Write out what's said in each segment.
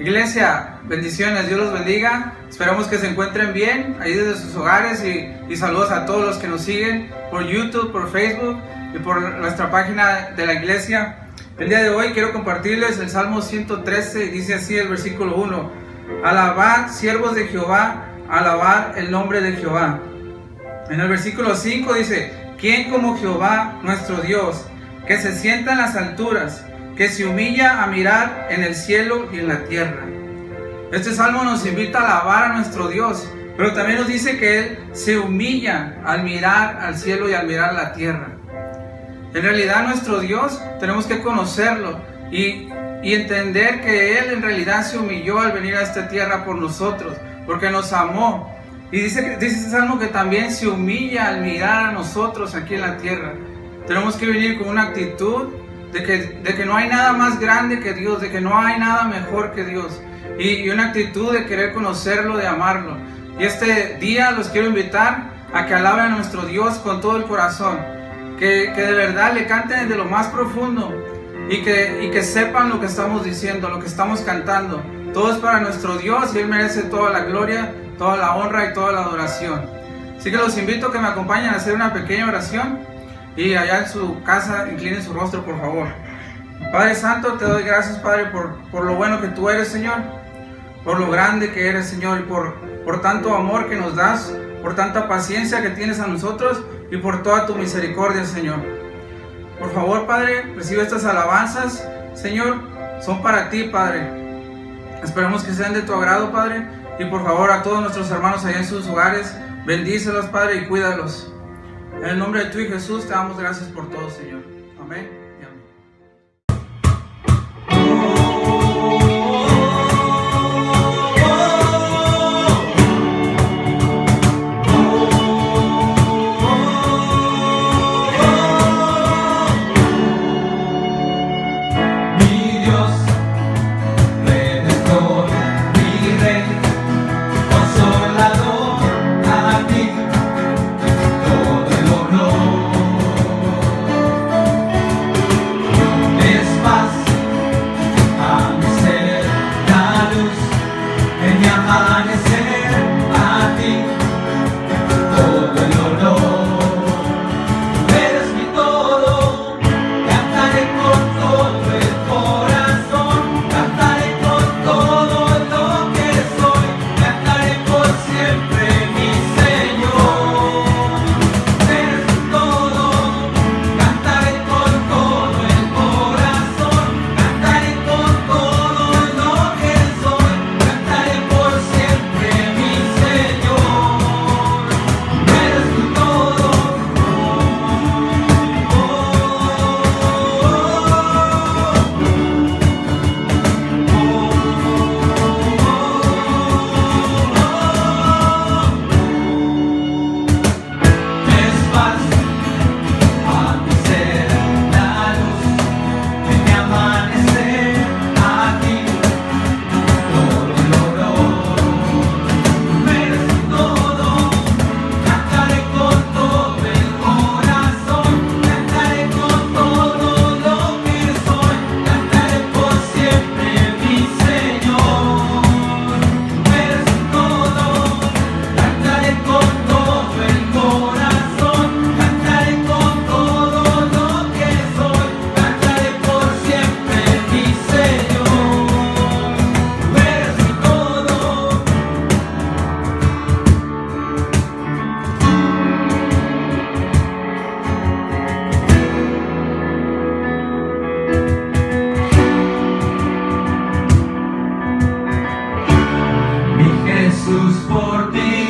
Iglesia, bendiciones, Dios los bendiga. Esperamos que se encuentren bien ahí desde sus hogares y saludos a todos los que nos siguen por YouTube, por Facebook y por nuestra página de la iglesia. El día de hoy quiero compartirles el Salmo 113 y dice así el versículo 1: Alabad, siervos de Jehová, alabad el nombre de Jehová. En el versículo 5 dice: ¿Quién como Jehová nuestro Dios, que se sienta en las alturas, que se humilla a mirar en el cielo y en la tierra? Este salmo nos invita a alabar a nuestro Dios, pero también nos dice que Él se humilla al mirar al cielo y al mirar la tierra. En realidad nuestro Dios tenemos que conocerlo y entender que Él en realidad se humilló al venir a esta tierra por nosotros, porque nos amó. Y dice este salmo que también se humilla al mirar a nosotros aquí en la tierra. Tenemos que venir con una actitud de que no hay nada más grande que Dios, de que no hay nada mejor que Dios, y una actitud de querer conocerlo, de amarlo. Y este día los quiero invitar a que alaben a nuestro Dios con todo el corazón, que de verdad le canten desde lo más profundo y que sepan lo que estamos diciendo, lo que estamos cantando. Todo es para nuestro Dios y Él merece toda la gloria, toda la honra y toda la adoración. Así que los invito a que me acompañen a hacer una pequeña oración. Y allá en su casa, inclinen su rostro, por favor. Padre Santo, te doy gracias, Padre, por lo bueno que tú eres, Señor, por lo grande que eres, Señor, y por tanto amor que nos das, por tanta paciencia que tienes a nosotros y por toda tu misericordia, Señor. Por favor, Padre, recibe estas alabanzas, Señor, son para ti, Padre. Esperamos que sean de tu agrado, Padre, y por favor a todos nuestros hermanos allá en sus hogares, bendícelos, Padre, y cuídalos. En el nombre de tu Hijo Jesús te damos gracias por todo, Señor. Amén y amén. Mi Dios, Redentor, mi Rey, Consolador, a ti todo el honor. Es paz a mi ser, la luz en mi amanecer, a ti todo el honor. Tú eres mi todo, cantaré con todo el corazón, cantaré con todo lo que soy, cantaré por siempre mi Señor. Eres mi todo, cantaré con todo el corazón, cantaré con todo lo que soy, cantaré por siempre mi Señor. Eres mi todo. Es paz a mi ser, la luz en mi amanecer, a ti todo el honor. Mereces todo, cantaré con todo el corazón, cantaré con todo lo que soy, cantaré por siempre mi Señor. Mereces todo, cantaré con todo el corazón, cantaré con todo lo que soy, cantaré por siempre mi Señor. Eres mi todo. Mi Jesús, por ti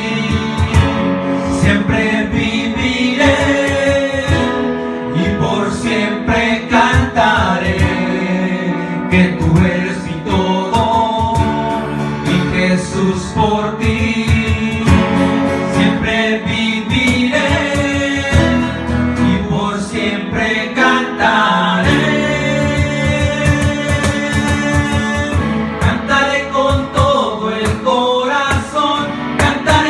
siempre viviré y por siempre cantaré que tú eres mi todo. Mi Jesús, por ti siempre viviré y por siempre cantaré. Cantaré con todo el corazón, cantaré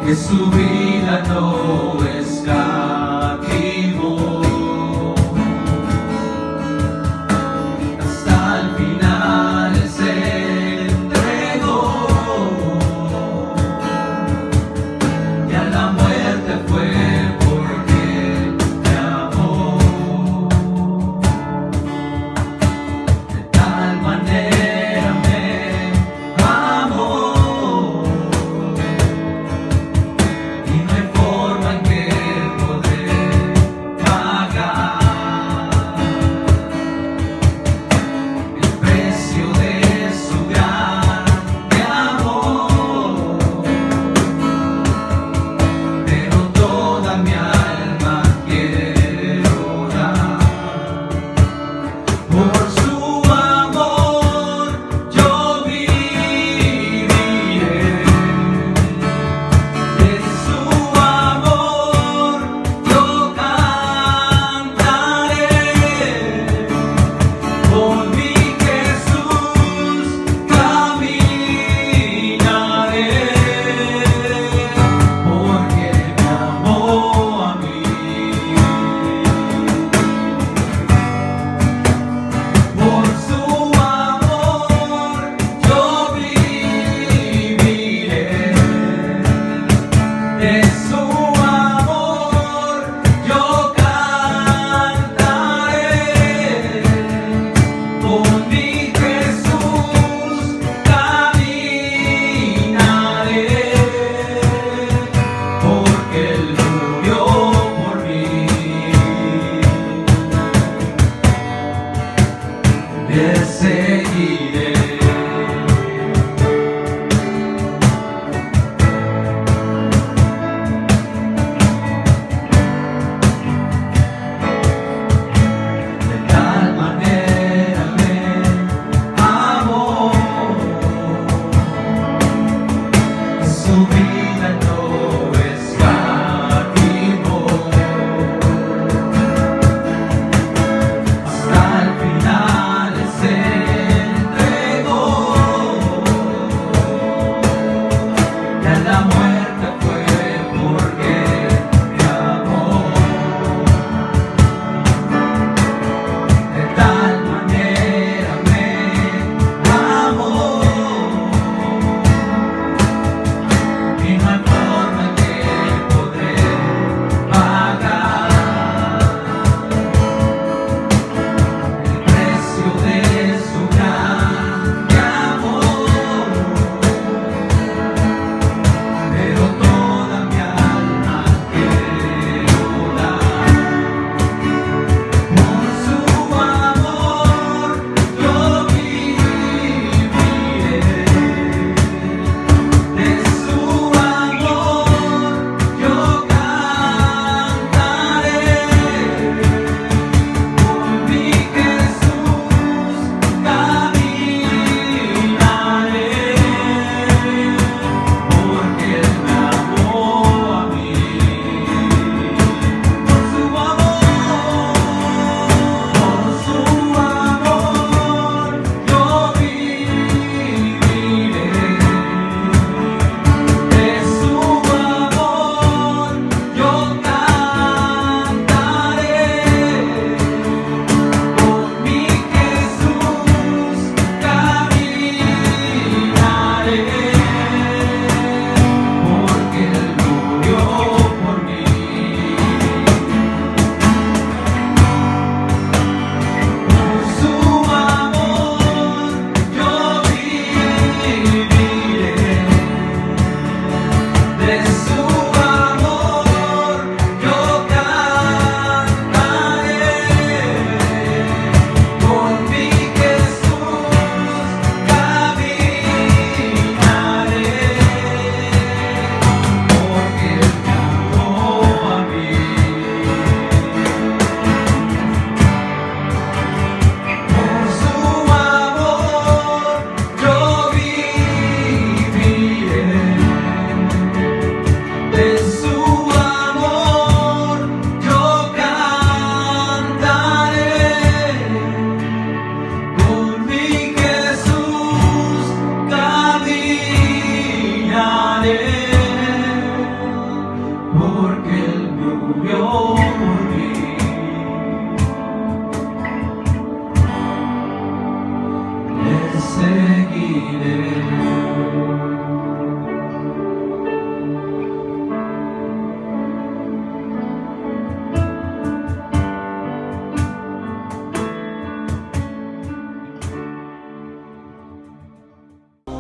que su vida no escatimó. Hasta el final Él se entregó, y a la muerte fue porque te amó. De tal manera me amó,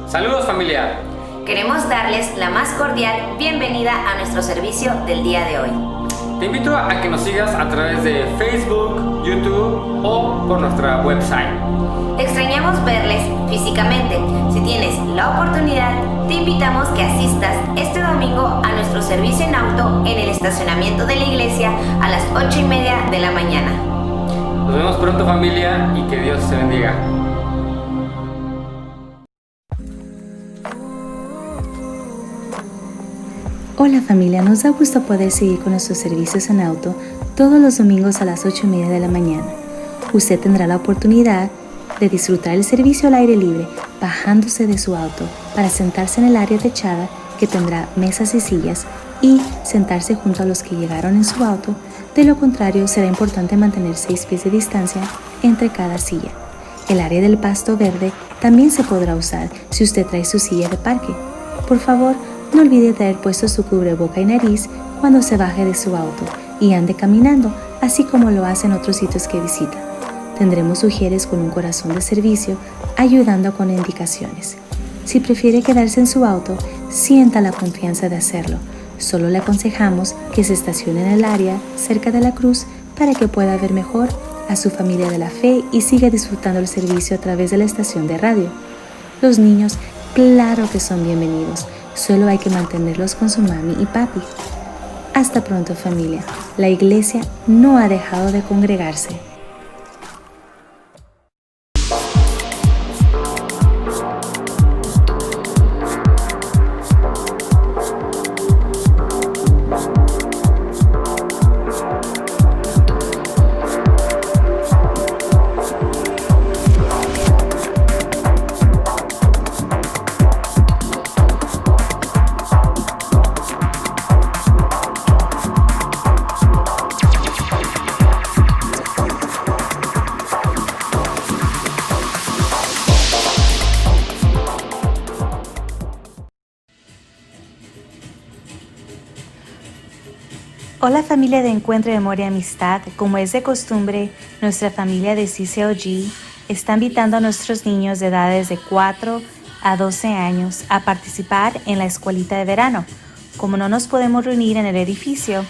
Saludos familia. Queremos darles la más cordial bienvenida a nuestro servicio del día de hoy. Te invito a que nos sigas a través de Facebook, YouTube o por nuestra website. Extrañamos verles físicamente. Si tienes la oportunidad, te invitamos que asistas este domingo a nuestro servicio en auto en el estacionamiento de la iglesia a las 8:30 de la mañana. Nos vemos pronto familia y que Dios te bendiga. Hola familia, nos da gusto poder seguir con nuestros servicios en auto todos los domingos a las 8:30 de la mañana. Usted tendrá la oportunidad de disfrutar el servicio al aire libre bajándose de su auto para sentarse en el área techada que tendrá mesas y sillas y sentarse junto a los que llegaron en su auto. De lo contrario, será importante mantener 6 pies de distancia entre cada silla. El área del pasto verde también se podrá usar si usted trae su silla de parque. Por favor, no olvide traer puesto su cubreboca y nariz cuando se baje de su auto y ande caminando, así como lo hace en otros sitios que visita. Tendremos ujieres con un corazón de servicio ayudando con indicaciones. Si prefiere quedarse en su auto, sienta la confianza de hacerlo. Solo le aconsejamos que se estacione en el área cerca de la cruz para que pueda ver mejor a su familia de la fe y siga disfrutando el servicio a través de la estación de radio. Los niños, claro que son bienvenidos. Solo hay que mantenerlos con su mami y papi. Hasta pronto familia. La iglesia no ha dejado de congregarse. Hola familia de Encuentro de Amor y Amistad, como es de costumbre, nuestra familia de CCOG está invitando a nuestros niños de edades de 4 a 12 años a participar en la escuelita de verano. Como no nos podemos reunir en el edificio,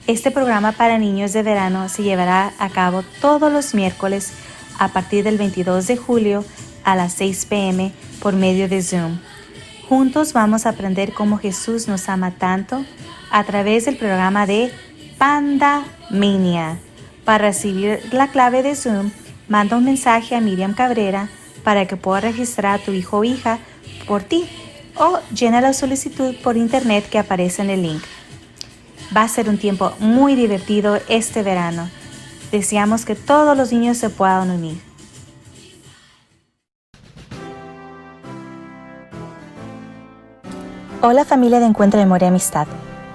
este programa para niños de verano se llevará a cabo todos los miércoles a partir del 22 de julio a las 6 p.m. por medio de Zoom. Juntos vamos a aprender cómo Jesús nos ama tanto a través del programa de Pandamania. Para recibir la clave de Zoom, manda un mensaje a Miriam Cabrera para que pueda registrar a tu hijo o hija por ti o llena la solicitud por internet que aparece en el link. Va a ser un tiempo muy divertido este verano. Deseamos que todos los niños se puedan unir. Hola familia de Encuentro de Amor y Amistad.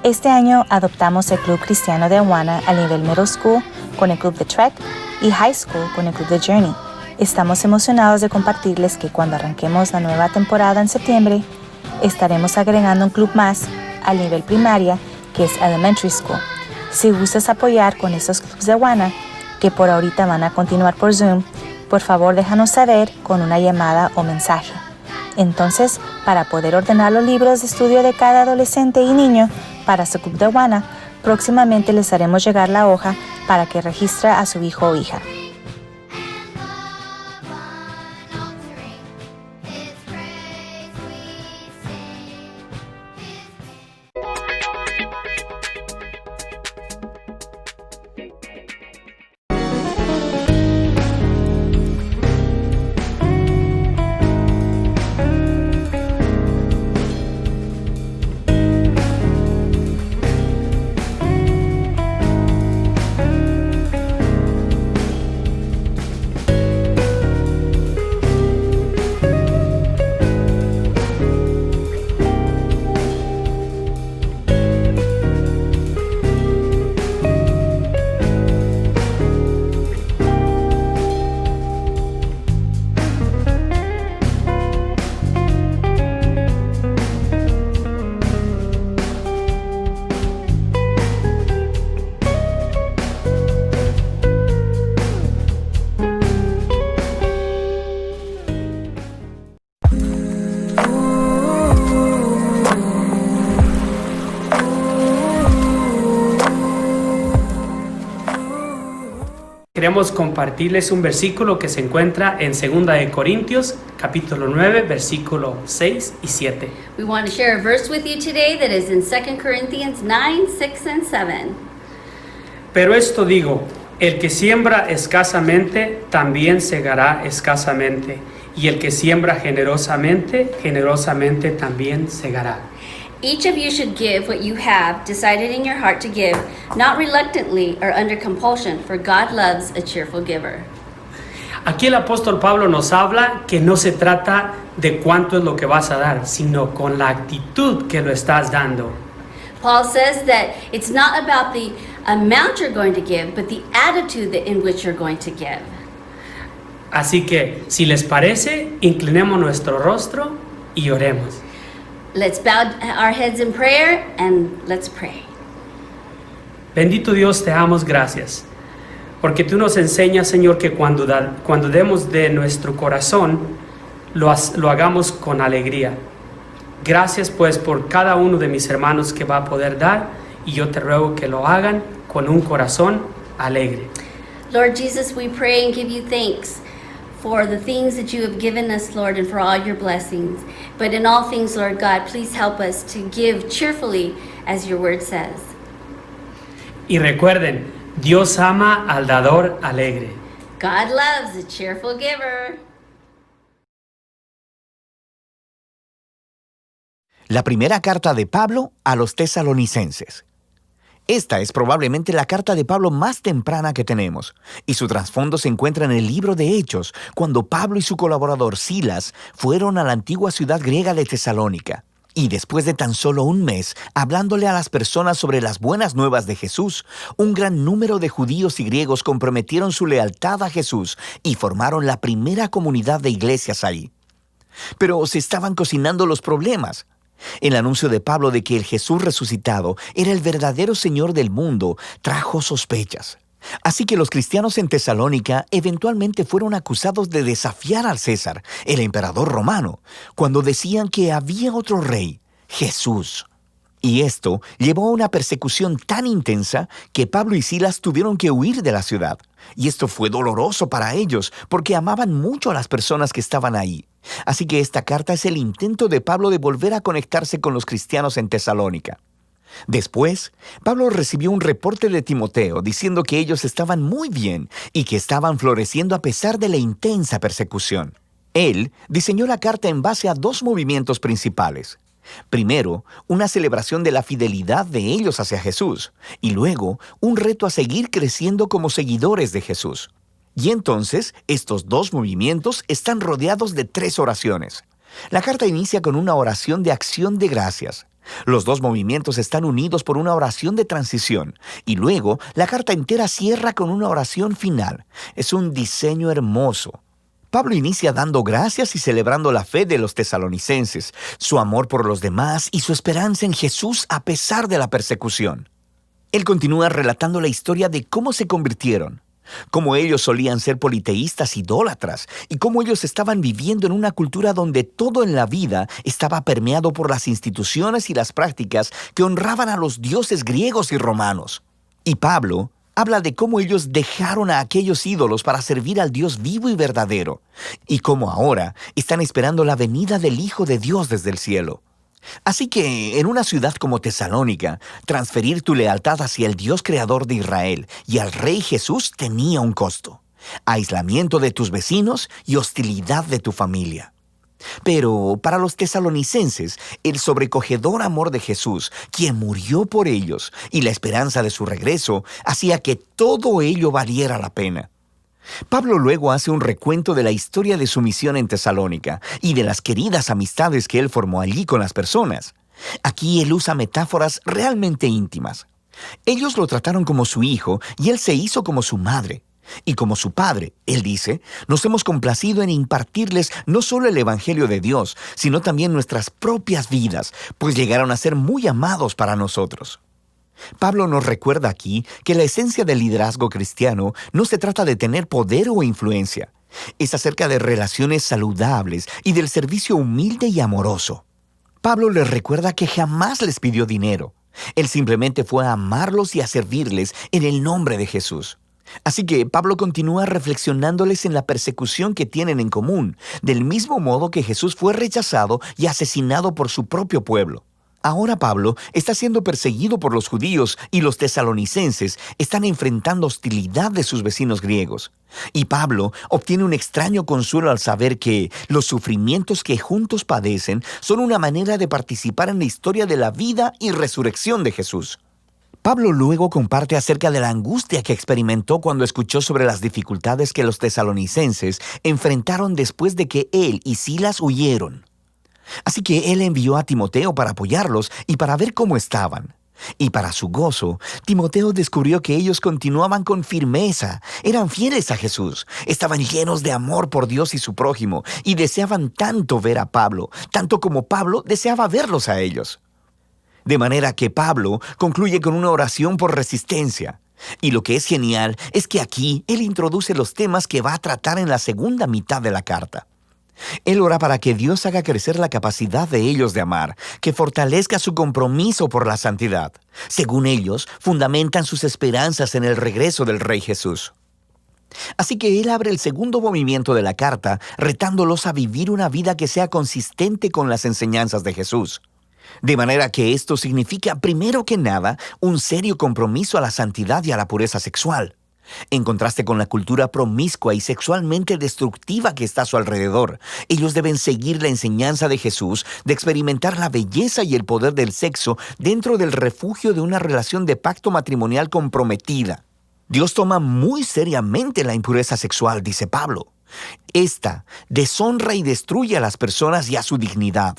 Este año adoptamos el Club Cristiano de Awana al nivel Middle School con el Club de Trek y High School con el Club de Journey. Estamos emocionados de compartirles que cuando arranquemos la nueva temporada en septiembre, estaremos agregando un club más al nivel primaria que es Elementary School. Si gustas apoyar con estos clubes de Awana, que por ahorita van a continuar por Zoom, por favor déjanos saber con una llamada o mensaje. Entonces, para poder ordenar los libros de estudio de cada adolescente y niño para su club de Awana, próximamente les haremos llegar la hoja para que registre a su hijo o hija. Queremos compartirles un versículo que se encuentra en 2 de Corintios, capítulo 9, versículo 6 y 7. We want to share a verse with you today that is in 2 Corinthians 9, 6, and 7. Pero esto digo, el que siembra escasamente, también segará escasamente. Y el que siembra generosamente, generosamente también segará. Each of you should give what you have decided in your heart to give, not reluctantly or under compulsion, for God loves a cheerful giver. Aquí el apóstol Pablo nos habla que no se trata de cuánto es lo que vas a dar, sino con la actitud que lo estás dando. Paul says that it's not about the amount you're going to give, but the attitude in which you're going to give. Así que, si les parece, inclinemos nuestro rostro y oremos. Let's bow our heads in prayer and let's pray. Bendito Dios, te damos gracias, porque tú nos enseñas, Señor, que cuando demos de nuestro corazón, lo hagamos con alegría. Gracias pues por cada uno de mis hermanos que va a poder dar, y yo te ruego que lo hagan con un corazón alegre. Lord Jesus, we pray and give you thanks for the things that you have given us, Lord, and for all your blessings. But in all things, Lord God, please help us to give cheerfully, as your word says. Y recuerden, Dios ama al dador alegre. God loves a cheerful giver. La primera carta de Pablo a los tesalonicenses. Esta es probablemente la carta de Pablo más temprana que tenemos, y su trasfondo se encuentra en el libro de Hechos, cuando Pablo y su colaborador Silas fueron a la antigua ciudad griega de Tesalónica. Y después de tan solo un mes, hablándole a las personas sobre las buenas nuevas de Jesús, un gran número de judíos y griegos comprometieron su lealtad a Jesús y formaron la primera comunidad de iglesias ahí. Pero se estaban cocinando los problemas. El anuncio de Pablo de que el Jesús resucitado era el verdadero Señor del mundo trajo sospechas. Así que los cristianos en Tesalónica eventualmente fueron acusados de desafiar al César, el emperador romano, cuando decían que había otro rey, Jesús. Y esto llevó a una persecución tan intensa que Pablo y Silas tuvieron que huir de la ciudad. Y esto fue doloroso para ellos porque amaban mucho a las personas que estaban ahí. Así que esta carta es el intento de Pablo de volver a conectarse con los cristianos en Tesalónica. Después, Pablo recibió un reporte de Timoteo diciendo que ellos estaban muy bien y que estaban floreciendo a pesar de la intensa persecución. Él diseñó la carta en base a dos movimientos principales. Primero, una celebración de la fidelidad de ellos hacia Jesús, y luego, un reto a seguir creciendo como seguidores de Jesús. Y entonces, estos dos movimientos están rodeados de tres oraciones. La carta inicia con una oración de acción de gracias. Los dos movimientos están unidos por una oración de transición, y luego la carta entera cierra con una oración final. Es un diseño hermoso. Pablo inicia dando gracias y celebrando la fe de los tesalonicenses, su amor por los demás y su esperanza en Jesús a pesar de la persecución. Él continúa relatando la historia de cómo se convirtieron, cómo ellos solían ser politeístas idólatras y cómo ellos estaban viviendo en una cultura donde todo en la vida estaba permeado por las instituciones y las prácticas que honraban a los dioses griegos y romanos. Y Pablo habla de cómo ellos dejaron a aquellos ídolos para servir al Dios vivo y verdadero, y cómo ahora están esperando la venida del Hijo de Dios desde el cielo. Así que, en una ciudad como Tesalónica, transferir tu lealtad hacia el Dios creador de Israel y al Rey Jesús tenía un costo: aislamiento de tus vecinos y hostilidad de tu familia. Pero para los tesalonicenses, el sobrecogedor amor de Jesús, quien murió por ellos, y la esperanza de su regreso, hacía que todo ello valiera la pena. Pablo luego hace un recuento de la historia de su misión en Tesalónica y de las queridas amistades que él formó allí con las personas. Aquí él usa metáforas realmente íntimas. Ellos lo trataron como su hijo y él se hizo como su madre. Y como su padre, él dice, nos hemos complacido en impartirles no solo el Evangelio de Dios, sino también nuestras propias vidas, pues llegaron a ser muy amados para nosotros. Pablo nos recuerda aquí que la esencia del liderazgo cristiano no se trata de tener poder o influencia. Es acerca de relaciones saludables y del servicio humilde y amoroso. Pablo les recuerda que jamás les pidió dinero. Él simplemente fue a amarlos y a servirles en el nombre de Jesús. Así que Pablo continúa reflexionándoles en la persecución que tienen en común, del mismo modo que Jesús fue rechazado y asesinado por su propio pueblo. Ahora Pablo está siendo perseguido por los judíos y los tesalonicenses están enfrentando hostilidad de sus vecinos griegos. Y Pablo obtiene un extraño consuelo al saber que los sufrimientos que juntos padecen son una manera de participar en la historia de la vida y resurrección de Jesús. Pablo luego comparte acerca de la angustia que experimentó cuando escuchó sobre las dificultades que los tesalonicenses enfrentaron después de que él y Silas huyeron. Así que él envió a Timoteo para apoyarlos y para ver cómo estaban. Y para su gozo, Timoteo descubrió que ellos continuaban con firmeza, eran fieles a Jesús, estaban llenos de amor por Dios y su prójimo, y deseaban tanto ver a Pablo, tanto como Pablo deseaba verlos a ellos. De manera que Pablo concluye con una oración por resistencia. Y lo que es genial es que aquí él introduce los temas que va a tratar en la segunda mitad de la carta. Él ora para que Dios haga crecer la capacidad de ellos de amar, que fortalezca su compromiso por la santidad. Según ellos, fundamentan sus esperanzas en el regreso del Rey Jesús. Así que él abre el segundo movimiento de la carta, retándolos a vivir una vida que sea consistente con las enseñanzas de Jesús. De manera que esto significa, primero que nada, un serio compromiso a la santidad y a la pureza sexual. En contraste con la cultura promiscua y sexualmente destructiva que está a su alrededor, ellos deben seguir la enseñanza de Jesús de experimentar la belleza y el poder del sexo dentro del refugio de una relación de pacto matrimonial comprometida. Dios toma muy seriamente la impureza sexual, dice Pablo. Esta deshonra y destruye a las personas y a su dignidad.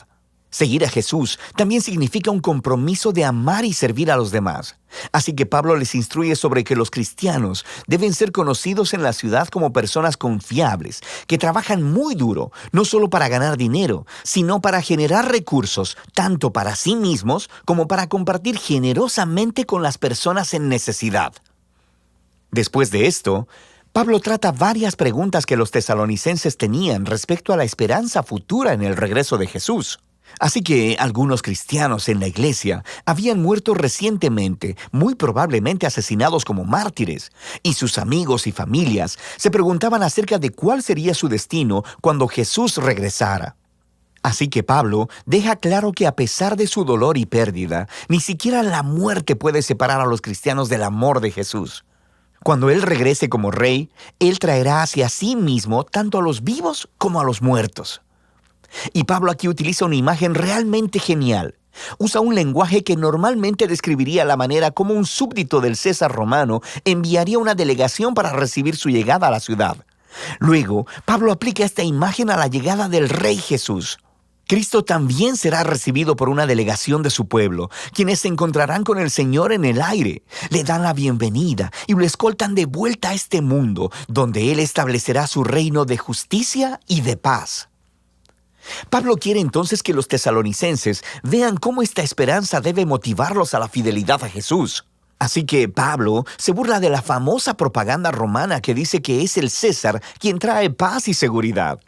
Seguir a Jesús también significa un compromiso de amar y servir a los demás. Así que Pablo les instruye sobre que los cristianos deben ser conocidos en la ciudad como personas confiables, que trabajan muy duro, no solo para ganar dinero, sino para generar recursos, tanto para sí mismos como para compartir generosamente con las personas en necesidad. Después de esto, Pablo trata varias preguntas que los tesalonicenses tenían respecto a la esperanza futura en el regreso de Jesús. Así que algunos cristianos en la iglesia habían muerto recientemente, muy probablemente asesinados como mártires, y sus amigos y familias se preguntaban acerca de cuál sería su destino cuando Jesús regresara. Así que Pablo deja claro que a pesar de su dolor y pérdida, ni siquiera la muerte puede separar a los cristianos del amor de Jesús. Cuando Él regrese como Rey, Él traerá hacia sí mismo tanto a los vivos como a los muertos. Y Pablo aquí utiliza una imagen realmente genial. Usa un lenguaje que normalmente describiría la manera como un súbdito del César romano enviaría una delegación para recibir su llegada a la ciudad. Luego, Pablo aplica esta imagen a la llegada del Rey Jesús. Cristo también será recibido por una delegación de su pueblo, quienes se encontrarán con el Señor en el aire, le dan la bienvenida y lo escoltan de vuelta a este mundo, donde Él establecerá su reino de justicia y de paz. Pablo quiere entonces que los tesalonicenses vean cómo esta esperanza debe motivarlos a la fidelidad a Jesús. Así que Pablo se burla de la famosa propaganda romana que dice que es el César quien trae paz y seguridad.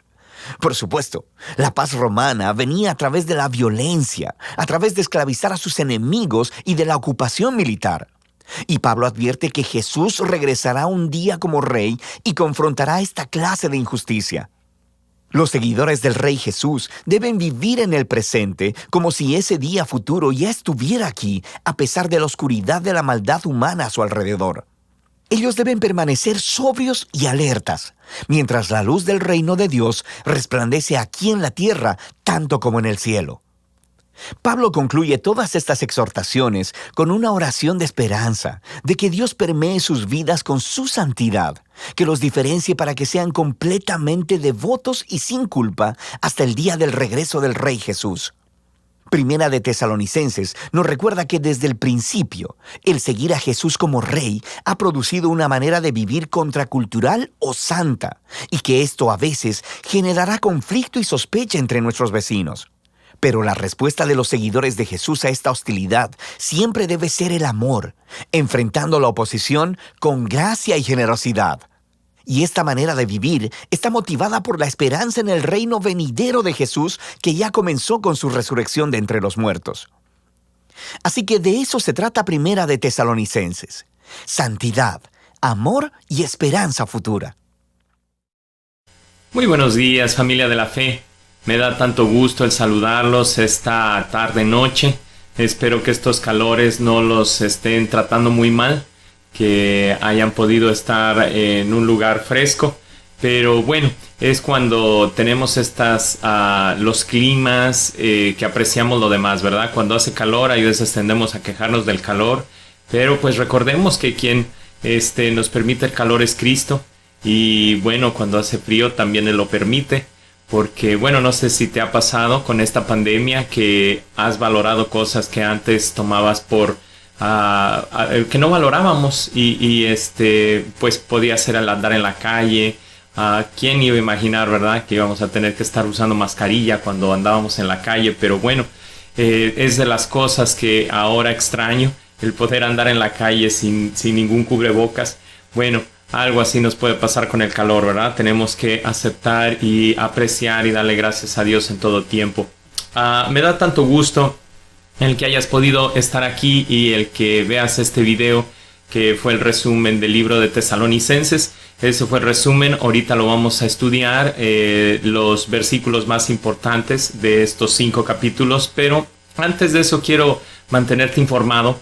Por supuesto, la paz romana venía a través de la violencia, a través de esclavizar a sus enemigos y de la ocupación militar. Y Pablo advierte que Jesús regresará un día como rey y confrontará esta clase de injusticia. Los seguidores del Rey Jesús deben vivir en el presente como si ese día futuro ya estuviera aquí, a pesar de la oscuridad de la maldad humana a su alrededor. Ellos deben permanecer sobrios y alertas, mientras la luz del reino de Dios resplandece aquí en la tierra, tanto como en el cielo. Pablo concluye todas estas exhortaciones con una oración de esperanza, de que Dios permee sus vidas con su santidad, que los diferencie para que sean completamente devotos y sin culpa hasta el día del regreso del Rey Jesús. Primera de Tesalonicenses nos recuerda que desde el principio, el seguir a Jesús como Rey ha producido una manera de vivir contracultural o santa, y que esto a veces generará conflicto y sospecha entre nuestros vecinos. Pero la respuesta de los seguidores de Jesús a esta hostilidad siempre debe ser el amor, enfrentando la oposición con gracia y generosidad. Y esta manera de vivir está motivada por la esperanza en el reino venidero de Jesús que ya comenzó con su resurrección de entre los muertos. Así que de eso se trata Primera de Tesalonicenses: santidad, amor y esperanza futura. Muy buenos días, familia de la fe. Me da tanto gusto el saludarlos esta tarde-noche. Espero que estos calores no los estén tratando muy mal, que hayan podido estar en un lugar fresco. Pero bueno, es cuando tenemos los climas que apreciamos lo demás, ¿verdad? Cuando hace calor, ahí veces tendemos a quejarnos del calor. Pero pues recordemos que quien nos permite el calor es Cristo. Y bueno, cuando hace frío también Él lo permite. Porque bueno, no sé si te ha pasado con esta pandemia que has valorado cosas que antes tomabas por... que no valorábamos. Y pues podía ser el andar en la calle. ¿Quién iba a imaginar, verdad, que íbamos a tener que estar usando mascarilla cuando andábamos en la calle? Pero bueno, es de las cosas que ahora extraño, el poder andar en la calle sin ningún cubrebocas. Bueno, algo así nos puede pasar con el calor, ¿verdad? Tenemos que aceptar y apreciar y darle gracias a Dios en todo tiempo. Me da tanto gusto el que hayas podido estar aquí y el que veas este video, que fue el resumen del libro de Tesalonicenses. Ese fue el resumen. Ahorita lo vamos a estudiar, los versículos más importantes de estos 5 capítulos. Pero antes de eso quiero mantenerte informado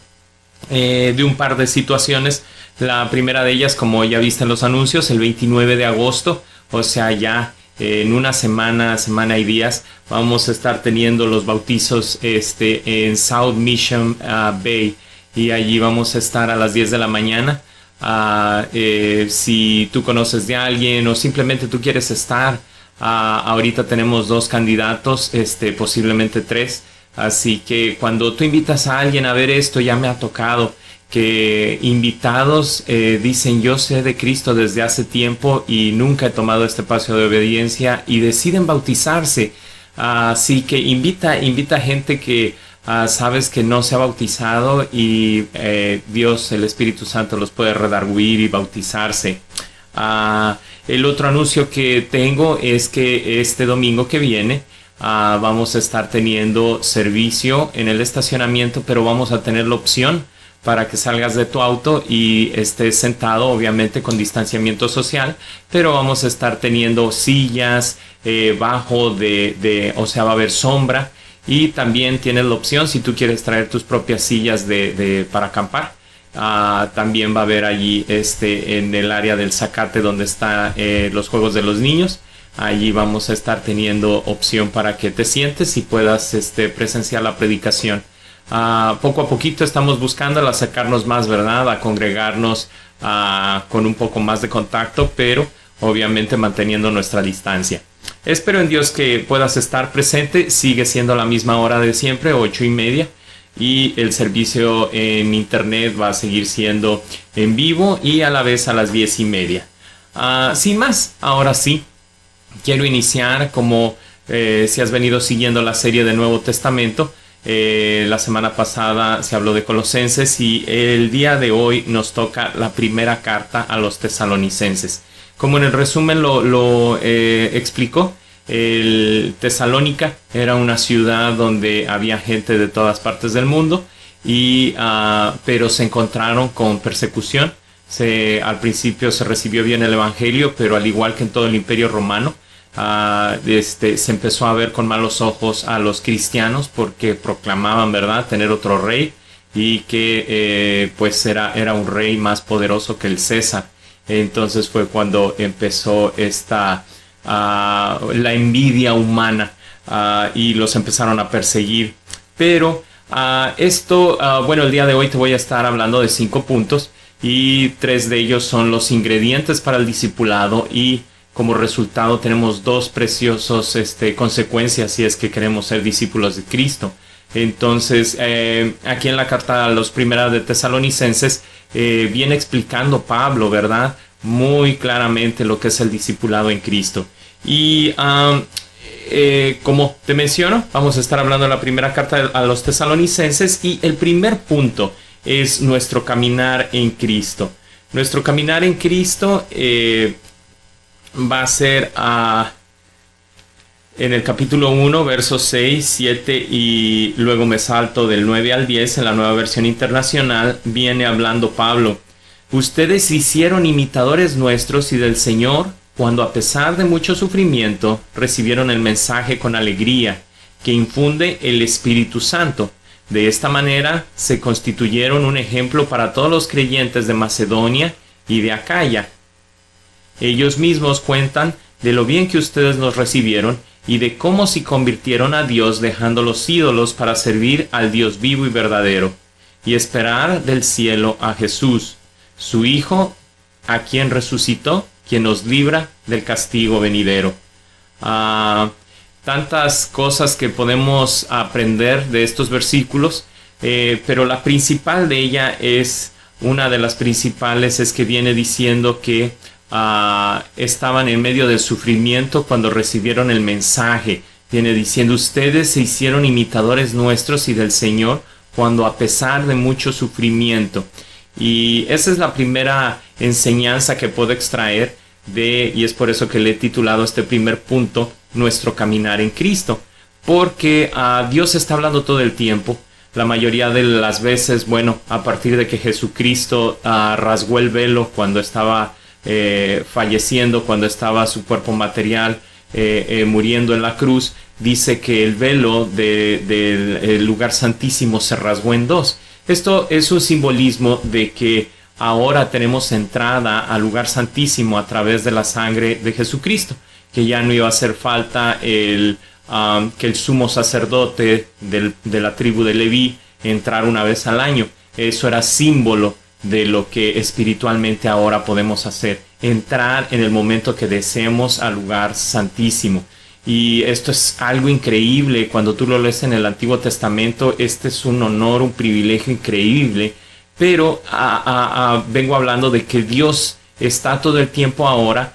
de un par de situaciones. La primera de ellas, como ya viste en los anuncios, el 29 de agosto, o sea ya en una semana y días, vamos a estar teniendo los bautizos en South Mission Bay. Y allí vamos a estar a las 10 de la mañana. Si tú conoces de alguien o simplemente tú quieres estar, ahorita tenemos 2 candidatos, posiblemente 3. Así que cuando tú invitas a alguien a ver esto, ya me ha tocado que invitados dicen: yo sé de Cristo desde hace tiempo y nunca he tomado este paso de obediencia, y deciden bautizarse. Así que invita gente que sabes que no se ha bautizado, y Dios, el Espíritu Santo, los puede redarguir y bautizarse. El otro anuncio que tengo es que este domingo que viene vamos a estar teniendo servicio en el estacionamiento, pero vamos a tener la opción para que salgas de tu auto y estés sentado, obviamente con distanciamiento social, pero vamos a estar teniendo sillas o sea, va a haber sombra. Y también tienes la opción, si tú quieres traer tus propias sillas para acampar, también va a haber allí en el área del zacate donde están los juegos de los niños. Allí vamos a estar teniendo opción para que te sientes y puedas presenciar la predicación. Poco a poquito estamos buscando al acercarnos más, ¿verdad? A congregarnos con un poco más de contacto, pero obviamente manteniendo nuestra distancia. Espero en Dios que puedas estar presente. Sigue siendo la misma hora de siempre, 8:30. Y el servicio en internet va a seguir siendo en vivo y a la vez a las 10:30. Sin más, ahora sí, quiero iniciar como si has venido siguiendo la serie del Nuevo Testamento. La semana pasada se habló de Colosenses y el día de hoy nos toca la primera carta a los Tesalonicenses. Como en el resumen lo explicó, Tesalónica era una ciudad donde había gente de todas partes del mundo, pero se encontraron con persecución. Al principio se recibió bien el evangelio, pero al igual que en todo el Imperio Romano, se empezó a ver con malos ojos a los cristianos porque proclamaban, ¿verdad?, tener otro rey, y que pues era un rey más poderoso que el César. Entonces fue cuando empezó la envidia humana, y los empezaron a perseguir. Pero bueno, el día de hoy te voy a estar hablando de 5 puntos, y 3 de ellos son los ingredientes para el discipulado, y como resultado tenemos 2 preciosos consecuencias si es que queremos ser discípulos de Cristo. Entonces, aquí en la carta a los primeros de Tesalonicenses viene explicando Pablo, ¿verdad?, muy claramente lo que es el discipulado en Cristo. Y como te menciono, vamos a estar hablando de la primera carta a los Tesalonicenses, y el primer punto es nuestro caminar en Cristo. Nuestro caminar en Cristo va a ser en el capítulo 1, versos 6, 7 y luego me salto del 9 al 10 en la Nueva Versión Internacional. Viene hablando Pablo Ustedes se hicieron imitadores nuestros y del Señor cuando a pesar de mucho sufrimiento recibieron el mensaje con alegría que infunde el Espíritu Santo. De esta manera se constituyeron un ejemplo para todos los creyentes de Macedonia y de Acaya. Ellos mismos cuentan de lo bien que ustedes nos recibieron y de cómo se convirtieron a Dios dejando los ídolos para servir al Dios vivo y verdadero, y esperar del cielo a Jesús, su Hijo, a quien resucitó, quien nos libra del castigo venidero. Tantas cosas que podemos aprender de estos versículos, pero la principal de ella es, una de las principales es que viene diciendo que estaban en medio del sufrimiento cuando recibieron el mensaje. Viene diciendo, ustedes se hicieron imitadores nuestros y del Señor cuando a pesar de mucho sufrimiento. Y esa es la primera enseñanza que puedo extraer y es por eso que le he titulado este primer punto, nuestro caminar en Cristo. Porque Dios está hablando todo el tiempo. La mayoría de las veces, a partir de que Jesucristo rasgó el velo cuando estaba falleciendo, cuando estaba su cuerpo material muriendo en la cruz, dice que el velo del lugar santísimo se rasgó en dos. Esto es un simbolismo de que ahora tenemos entrada al lugar santísimo a través de la sangre de Jesucristo, que ya no iba a hacer falta que el sumo sacerdote de la tribu de Leví entrara una vez al año. Eso era símbolo de lo que espiritualmente ahora podemos hacer, entrar en el momento que deseemos al lugar santísimo. Y esto es algo increíble. Cuando tú lo lees en el Antiguo Testamento, este es un honor, un privilegio increíble. Pero vengo hablando de que Dios está todo el tiempo ahora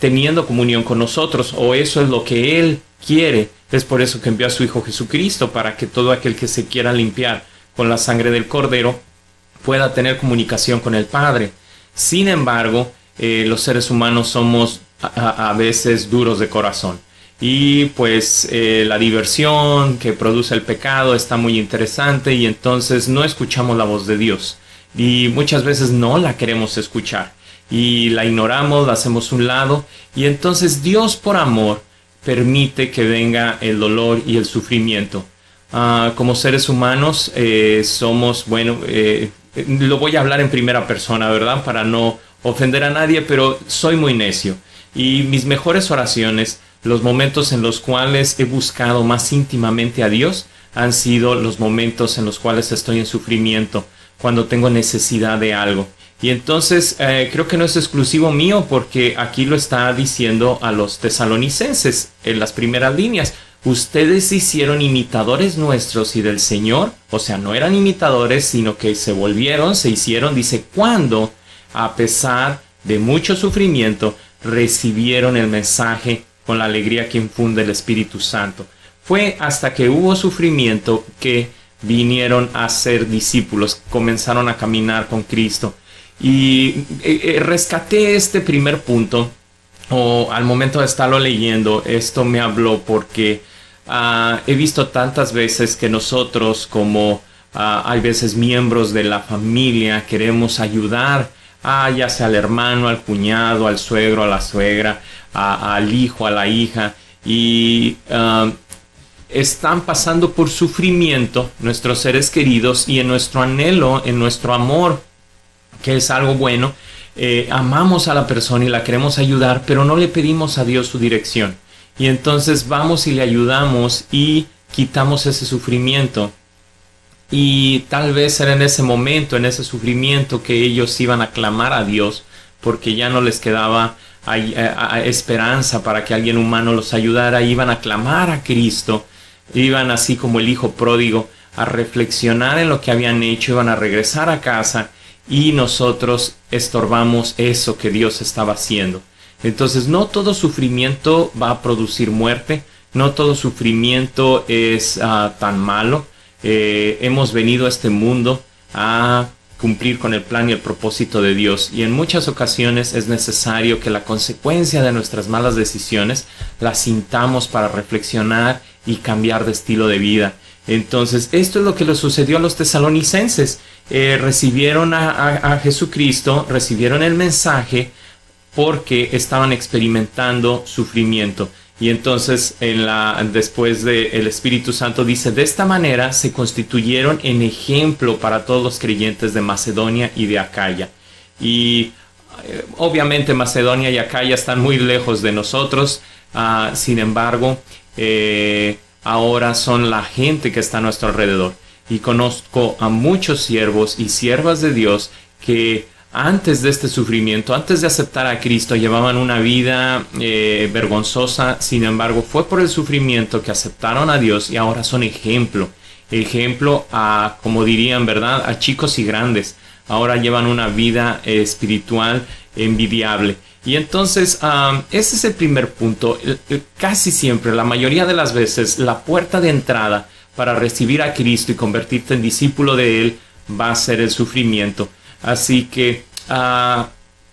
teniendo comunión con nosotros, o eso es lo que Él quiere. Es por eso que envió a su Hijo Jesucristo, para que todo aquel que se quiera limpiar con la sangre del Cordero pueda tener comunicación con el Padre. Sin embargo, los seres humanos somos a veces duros de corazón. Y pues la diversión que produce el pecado está muy interesante, y entonces no escuchamos la voz de Dios. Y muchas veces no la queremos escuchar. Y la ignoramos, la hacemos a un lado. Y entonces Dios, por amor, permite que venga el dolor y el sufrimiento. Como seres humanos somos, lo voy a hablar en primera persona, ¿verdad? Para no ofender a nadie, pero soy muy necio. Y mis mejores oraciones, los momentos en los cuales he buscado más íntimamente a Dios, han sido los momentos en los cuales estoy en sufrimiento, cuando tengo necesidad de algo. Y entonces creo que no es exclusivo mío, porque aquí lo está diciendo a los tesalonicenses en las primeras líneas. Ustedes se hicieron imitadores nuestros y del Señor. O sea, no eran imitadores, sino que se hicieron, dice, cuando a pesar de mucho sufrimiento recibieron el mensaje con la alegría que infunde el Espíritu Santo. Fue hasta que hubo sufrimiento que vinieron a ser discípulos, comenzaron a caminar con Cristo. Y rescaté este primer punto, al momento de estarlo leyendo, esto me habló porque he visto tantas veces que nosotros, como hay veces miembros de la familia, queremos ayudar ya sea al hermano, al cuñado, al suegro, a la suegra, al hijo, a la hija, y están pasando por sufrimiento nuestros seres queridos, y en nuestro anhelo, en nuestro amor, que es algo bueno, amamos a la persona y la queremos ayudar, pero no le pedimos a Dios su dirección. Y entonces vamos y le ayudamos y quitamos ese sufrimiento. Y tal vez era en ese momento, en ese sufrimiento, que ellos iban a clamar a Dios, porque ya no les quedaba esperanza para que alguien humano los ayudara. Iban a clamar a Cristo, iban así como el hijo pródigo a reflexionar en lo que habían hecho, iban a regresar a casa, y nosotros estorbamos eso que Dios estaba haciendo. Entonces no todo sufrimiento va a producir muerte, no todo sufrimiento es tan malo. Hemos venido a este mundo a cumplir con el plan y el propósito de Dios, y en muchas ocasiones es necesario que la consecuencia de nuestras malas decisiones la sintamos para reflexionar y cambiar de estilo de vida. Entonces, esto es lo que le sucedió a los tesalonicenses. Recibieron a Jesucristo, recibieron el mensaje porque estaban experimentando sufrimiento. Y entonces después el Espíritu Santo dice, de esta manera se constituyeron en ejemplo para todos los creyentes de Macedonia y de Acaya. Y obviamente Macedonia y Acaya están muy lejos de nosotros, sin embargo, ahora son la gente que está a nuestro alrededor. Y conozco a muchos siervos y siervas de Dios que antes de este sufrimiento, antes de aceptar a Cristo, llevaban una vida vergonzosa. Sin embargo, fue por el sufrimiento que aceptaron a Dios y ahora son ejemplo a, como dirían, ¿verdad?, a chicos y grandes. Ahora llevan una vida espiritual envidiable. Y entonces, ese es el primer punto. Casi siempre, la mayoría de las veces, la puerta de entrada para recibir a Cristo y convertirte en discípulo de Él va a ser el sufrimiento. Así que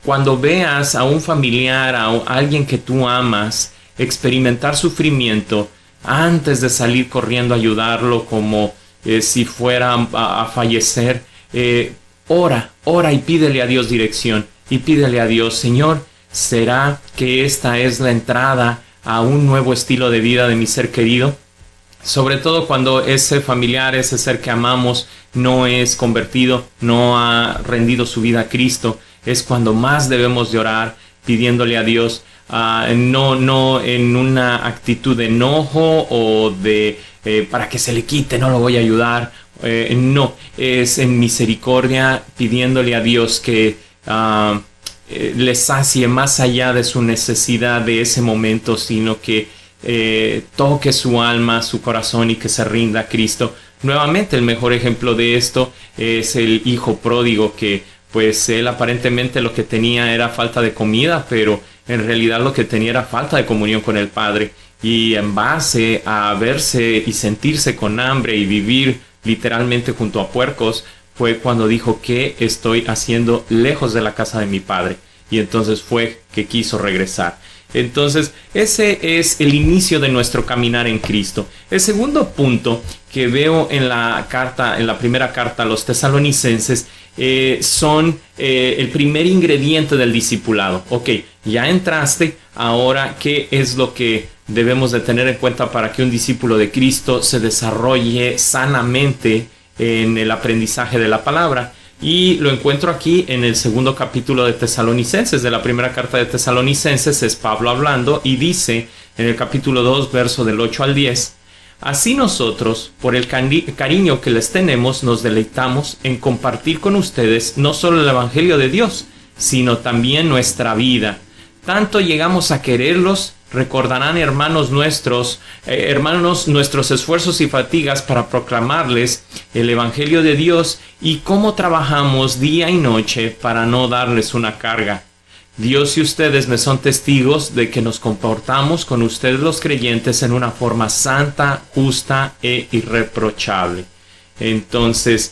cuando veas a un familiar, a alguien que tú amas, experimentar sufrimiento, antes de salir corriendo a ayudarlo como si fuera a fallecer, ora y pídele a Dios dirección. Y pídele a Dios, Señor, ¿será que esta es la entrada a un nuevo estilo de vida de mi ser querido? Sobre todo cuando ese familiar, ese ser que amamos, no es convertido, no ha rendido su vida a Cristo, es cuando más debemos de orar, pidiéndole a Dios, no en una actitud de enojo o de para que se le quite, no lo voy a ayudar. No, es en misericordia, pidiéndole a Dios que le sacie más allá de su necesidad de ese momento, sino que toque su alma, su corazón y que se rinda a Cristo. Nuevamente, el mejor ejemplo de esto es el hijo pródigo, que pues él aparentemente lo que tenía era falta de comida, pero en realidad lo que tenía era falta de comunión con el Padre. Y en base a verse y sentirse con hambre y vivir literalmente junto a puercos, fue cuando dijo, ¿qué estoy haciendo lejos de la casa de mi Padre? Y entonces fue que quiso regresar. Entonces, ese es el inicio de nuestro caminar en Cristo. El segundo punto que veo en la primera carta a los tesalonicenses, son el primer ingrediente del discipulado. Ok, ya entraste, ahora, ¿qué es lo que debemos de tener en cuenta para que un discípulo de Cristo se desarrolle sanamente en el aprendizaje de la palabra? Y lo encuentro aquí en el segundo capítulo de Tesalonicenses. De la primera carta de Tesalonicenses es Pablo hablando y dice en el capítulo 2, verso del 8 al 10: así nosotros, por el cariño que les tenemos, nos deleitamos en compartir con ustedes no solo el Evangelio de Dios, sino también nuestra vida. Tanto llegamos a quererlos, recordarán hermanos nuestros esfuerzos y fatigas para proclamarles el Evangelio de Dios y cómo trabajamos día y noche para no darles una carga. Dios y ustedes me son testigos de que nos comportamos con ustedes los creyentes en una forma santa, justa e irreprochable. Entonces,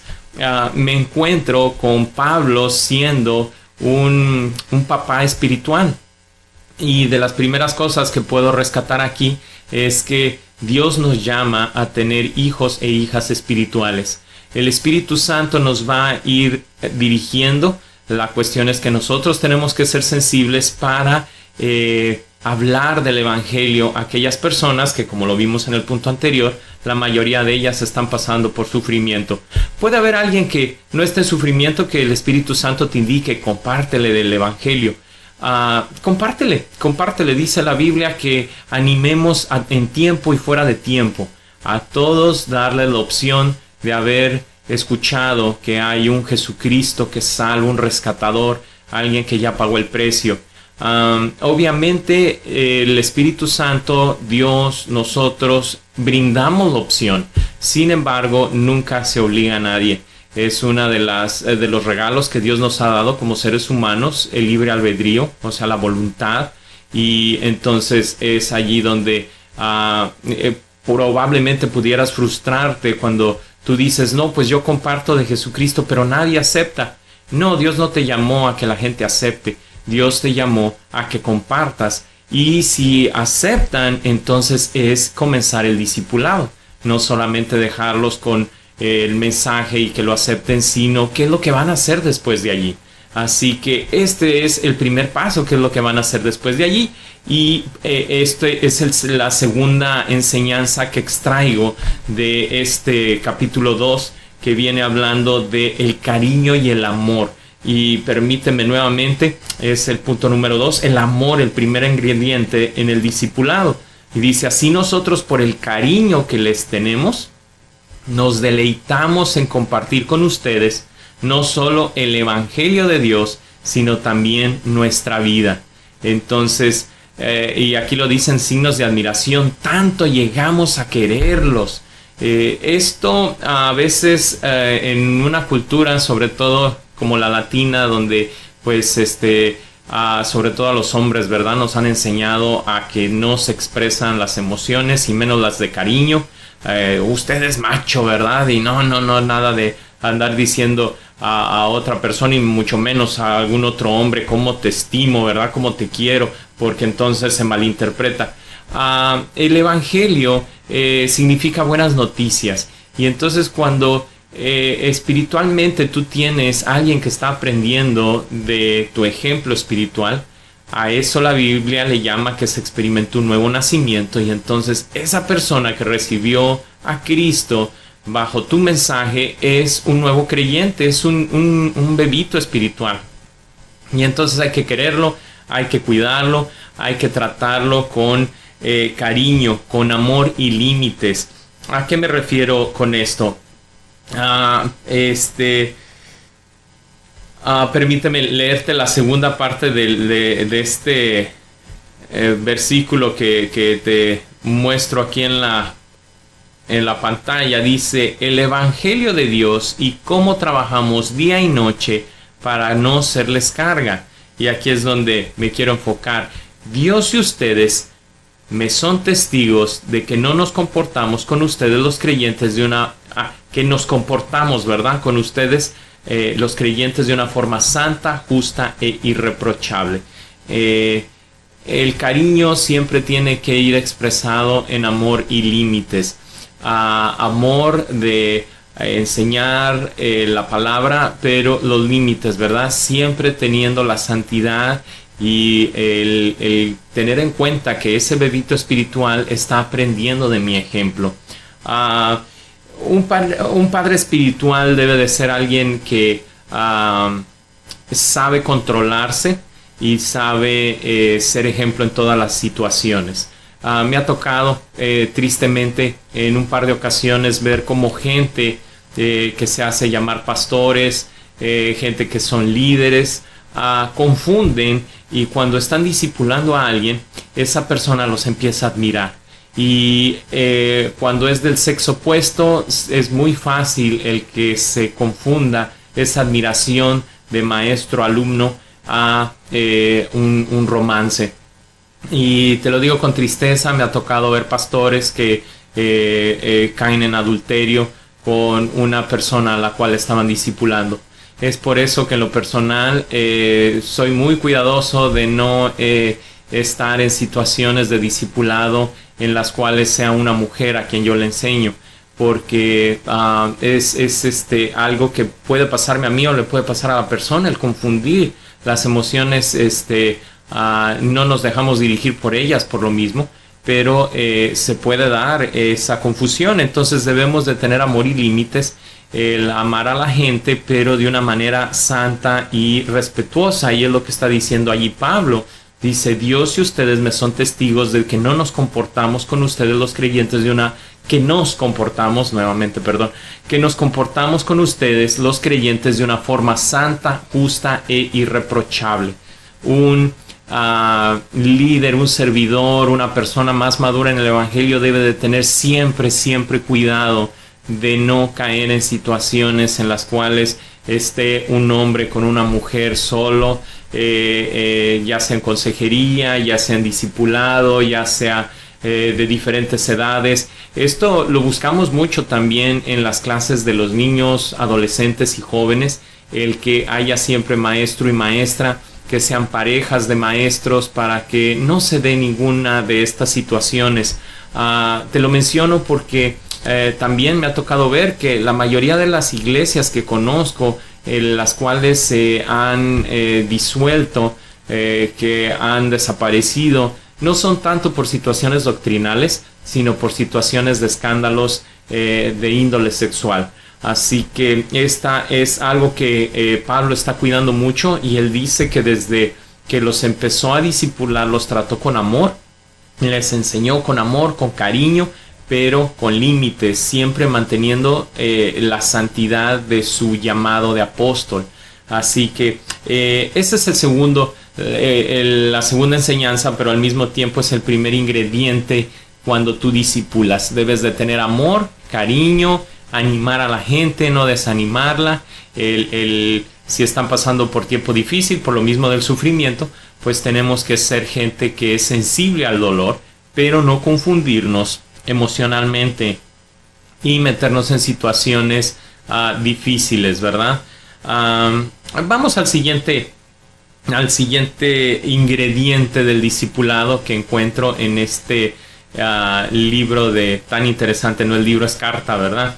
me encuentro con Pablo siendo un papá espiritual. Y de las primeras cosas que puedo rescatar aquí es que Dios nos llama a tener hijos e hijas espirituales. El Espíritu Santo nos va a ir dirigiendo. La cuestión es que nosotros tenemos que ser sensibles para hablar del Evangelio a aquellas personas que, como lo vimos en el punto anterior, la mayoría de ellas están pasando por sufrimiento. Puede haber alguien que no esté en sufrimiento, que el Espíritu Santo te indique, compártele del Evangelio. Compártele, dice la Biblia que animemos en tiempo y fuera de tiempo a todos, darle la opción de haber escuchado que hay un Jesucristo que salva, un rescatador, alguien que ya pagó el precio. Obviamente el Espíritu Santo, Dios, nosotros brindamos la opción. Sin embargo, nunca se obliga a nadie. Es una de los regalos que Dios nos ha dado como seres humanos, el libre albedrío, o sea, la voluntad. Y entonces es allí donde probablemente pudieras frustrarte cuando tú dices, no, pues yo comparto de Jesucristo, pero nadie acepta. No, Dios no te llamó a que la gente acepte. Dios te llamó a que compartas. Y si aceptan, entonces es comenzar el discipulado. no solamente dejarlos con el mensaje y que lo acepten, sino qué es lo que van a hacer después de allí. Así que este es el primer paso, qué es lo que van a hacer después de allí. Y este es la segunda enseñanza que extraigo de este capítulo 2, que viene hablando de el cariño y el amor. Y permíteme nuevamente, es el punto número 2, el amor, el primer ingrediente en el discipulado. Y dice, así nosotros, por el cariño que les tenemos, nos deleitamos en compartir con ustedes no solo el Evangelio de Dios, sino también nuestra vida. Entonces, y aquí lo dicen, signos de admiración, tanto llegamos a quererlos. Esto a veces en una cultura, sobre todo como la latina, donde pues sobre todo a los hombres, ¿verdad? Nos han enseñado a que no se expresan las emociones y menos las de cariño. Usted es macho, ¿verdad? Y no, nada de andar diciendo a otra persona, y mucho menos a algún otro hombre, cómo te estimo, ¿verdad? Cómo te quiero, porque entonces se malinterpreta. El Evangelio significa buenas noticias, y entonces cuando espiritualmente tú tienes a alguien que está aprendiendo de tu ejemplo espiritual, a eso la Biblia le llama que se experimentó un nuevo nacimiento, y entonces esa persona que recibió a Cristo bajo tu mensaje es un nuevo creyente, es un bebito espiritual. Y entonces hay que quererlo, hay que cuidarlo, hay que tratarlo con cariño, con amor y límites. ¿A qué me refiero con esto? Permíteme leerte la segunda parte de este versículo que te muestro aquí en la pantalla. Dice, el Evangelio de Dios y cómo trabajamos día y noche para no serles carga. Y aquí es donde me quiero enfocar. Dios y ustedes me son testigos de que no nos comportamos con ustedes los creyentes que nos comportamos, ¿verdad? Con ustedes los creyentes de una forma santa, justa e irreprochable. El cariño siempre tiene que ir expresado en amor y límites. Amor de enseñar la palabra, pero los límites, ¿verdad? Siempre teniendo la santidad y el tener en cuenta que ese bebito espiritual está aprendiendo de mi ejemplo. Un padre espiritual debe de ser alguien que sabe controlarse y sabe ser ejemplo en todas las situaciones. Me ha tocado tristemente en un par de ocasiones ver como gente que se hace llamar pastores, gente que son líderes, confunden, y cuando están discipulando a alguien, esa persona los empieza a admirar. Y cuando es del sexo opuesto, es muy fácil el que se confunda esa admiración de maestro-alumno a un romance. Y te lo digo con tristeza, me ha tocado ver pastores que caen en adulterio con una persona a la cual estaban discipulando. Es por eso que en lo personal soy muy cuidadoso de no estar en situaciones de discipulado en las cuales sea una mujer a quien yo le enseño, porque es algo que puede pasarme a mí o le puede pasar a la persona, el confundir las emociones. No nos dejamos dirigir por ellas por lo mismo, pero se puede dar esa confusión. Entonces debemos de tener amor y límites, el amar a la gente, pero de una manera santa y respetuosa. Y es lo que está diciendo allí Pablo. Dice, Dios y ustedes me son testigos de que no nos comportamos con ustedes los creyentes que nos comportamos con ustedes los creyentes de una forma santa, justa e irreprochable. Un líder, un servidor, una persona más madura en el Evangelio debe de tener siempre cuidado de no caer en situaciones en las cuales esté un hombre con una mujer solo, ya sea en consejería, ya sea en discipulado, ya sea de diferentes edades. Esto lo buscamos mucho también en las clases de los niños, adolescentes y jóvenes, el que haya siempre maestro y maestra, que sean parejas de maestros, para que no se dé ninguna de estas situaciones. Te lo menciono porque también me ha tocado ver que la mayoría de las iglesias que conozco, las cuales se han disuelto, que han desaparecido, no son tanto por situaciones doctrinales, sino por situaciones de escándalos de índole sexual. Así que esta es algo que Pablo está cuidando mucho, y él dice que desde que los empezó a discipular los trató con amor, les enseñó con amor, con cariño, pero con límites, siempre manteniendo la santidad de su llamado de apóstol. Así que ese es la segunda enseñanza, pero al mismo tiempo es el primer ingrediente cuando tú discipulas. Debes de tener amor, cariño, animar a la gente, no desanimarla. Si están pasando por tiempo difícil, por lo mismo del sufrimiento, pues tenemos que ser gente que es sensible al dolor, pero no confundirnos emocionalmente y meternos en situaciones difíciles, ¿verdad? Vamos al siguiente ingrediente del discipulado que encuentro en este libro tan interesante. No, el libro es carta, ¿verdad?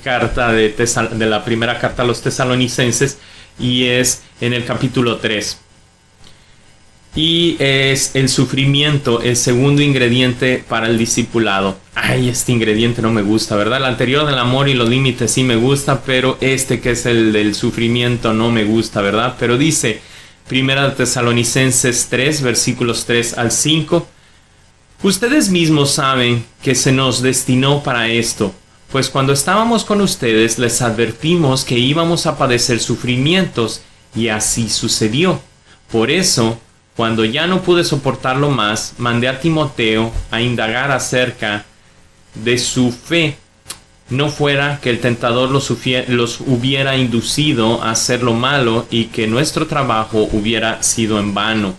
Carta de la primera carta a los tesalonicenses, y es en el capítulo 3. Y es el sufrimiento, el segundo ingrediente para el discipulado. Ay, este ingrediente no me gusta, ¿verdad? El anterior del amor y los límites sí me gusta, pero este que es el del sufrimiento no me gusta, ¿verdad? Pero dice, Primera de Tesalonicenses 3, versículos 3 al 5. Ustedes mismos saben que se nos destinó para esto, pues cuando estábamos con ustedes les advertimos que íbamos a padecer sufrimientos, y así sucedió. Por eso, cuando ya no pude soportarlo más, mandé a Timoteo a indagar acerca de su fe, no fuera que el tentador los hubiera inducido a hacer lo malo y que nuestro trabajo hubiera sido en vano.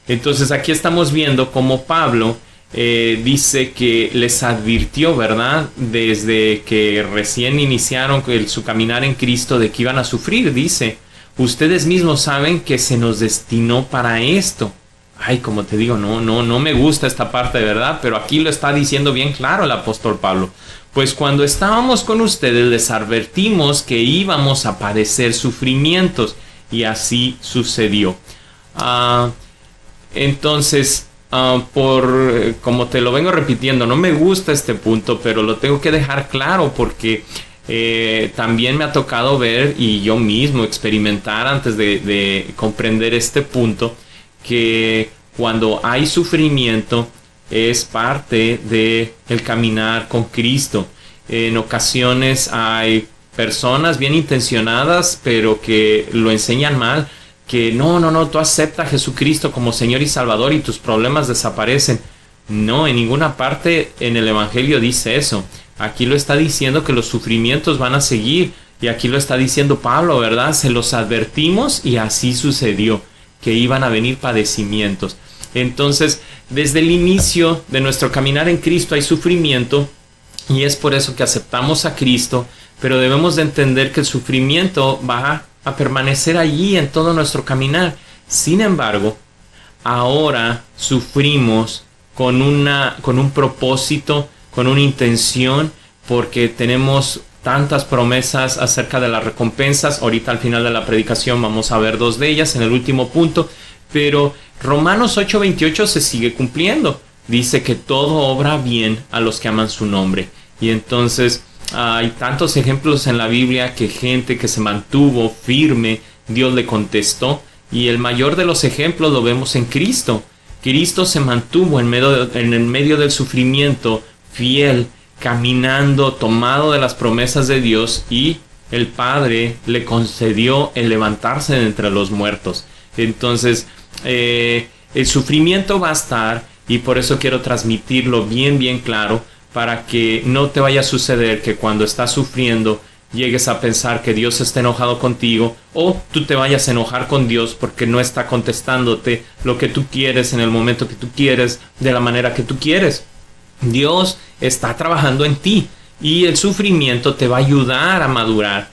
Entonces aquí estamos viendo cómo Pablo dice que les advirtió, ¿verdad? Desde que recién iniciaron su caminar en Cristo, de que iban a sufrir. Dice, ustedes mismos saben que se nos destinó para esto. Ay, como te digo, no me gusta esta parte, ¿verdad? Pero aquí lo está diciendo bien claro el apóstol Pablo. Pues cuando estábamos con ustedes les advertimos que íbamos a padecer sufrimientos, y así sucedió. Entonces, como te lo vengo repitiendo, no me gusta este punto, pero lo tengo que dejar claro porque también me ha tocado ver y yo mismo experimentar antes de comprender este punto, que cuando hay sufrimiento es parte del caminar con Cristo. En ocasiones hay personas bien intencionadas, pero que lo enseñan mal, que no, tú acepta a Jesucristo como Señor y Salvador y tus problemas desaparecen. No, en ninguna parte en el Evangelio dice eso. Aquí lo está diciendo que los sufrimientos van a seguir, y aquí lo está diciendo Pablo, ¿verdad? Se los advertimos y así sucedió, que iban a venir padecimientos. Entonces, desde el inicio de nuestro caminar en Cristo hay sufrimiento, y es por eso que aceptamos a Cristo, pero debemos de entender que el sufrimiento va a permanecer allí en todo nuestro caminar. Sin embargo, ahora sufrimos con un propósito, con una intención, porque tenemos tantas promesas acerca de las recompensas. Ahorita al final de la predicación vamos a ver dos de ellas en el último punto, pero Romanos 8:28 se sigue cumpliendo. Dice que todo obra bien a los que aman su nombre. Y entonces hay tantos ejemplos en la Biblia que gente que se mantuvo firme, Dios le contestó, y el mayor de los ejemplos lo vemos en Cristo. Cristo se mantuvo en el medio del sufrimiento, fiel, caminando, tomado de las promesas de Dios, y el Padre le concedió el levantarse de entre los muertos. Entonces, el sufrimiento va a estar, y por eso quiero transmitirlo bien claro, para que no te vaya a suceder que cuando estás sufriendo llegues a pensar que Dios está enojado contigo, o tú te vayas a enojar con Dios porque no está contestándote lo que tú quieres en el momento que tú quieres, de la manera que tú quieres. Dios está trabajando en ti, y el sufrimiento te va a ayudar a madurar,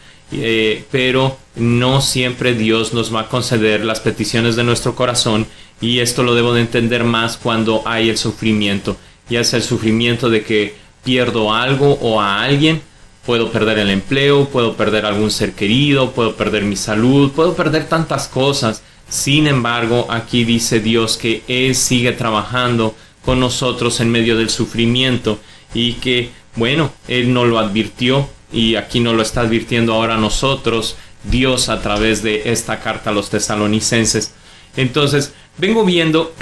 pero no siempre Dios nos va a conceder las peticiones de nuestro corazón, y esto lo debo de entender más cuando hay el sufrimiento. Ya sea el sufrimiento de que pierdo algo o a alguien, puedo perder el empleo, puedo perder algún ser querido, puedo perder mi salud, puedo perder tantas cosas. Sin embargo, aquí dice Dios que Él sigue trabajando con nosotros en medio del sufrimiento y que, bueno, Él nos lo advirtió y aquí nos lo está advirtiendo ahora a nosotros, Dios, a través de esta carta a los tesalonicenses. Entonces, vengo viendo,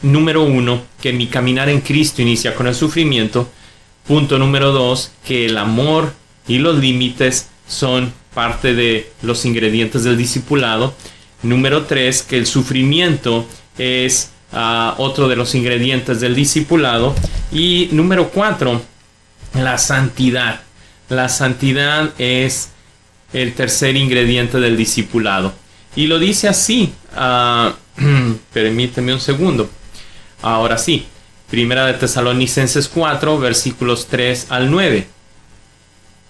número 1, que mi caminar en Cristo inicia con el sufrimiento. Punto número 2, que el amor y los límites son parte de los ingredientes del discipulado. Número 3, que el sufrimiento es otro de los ingredientes del discipulado. Y número 4, la santidad. La santidad es el tercer ingrediente del discipulado. Y lo dice así. Permíteme un segundo. Ahora sí. Primera de Tesalonicenses 4, versículos 3 al 9.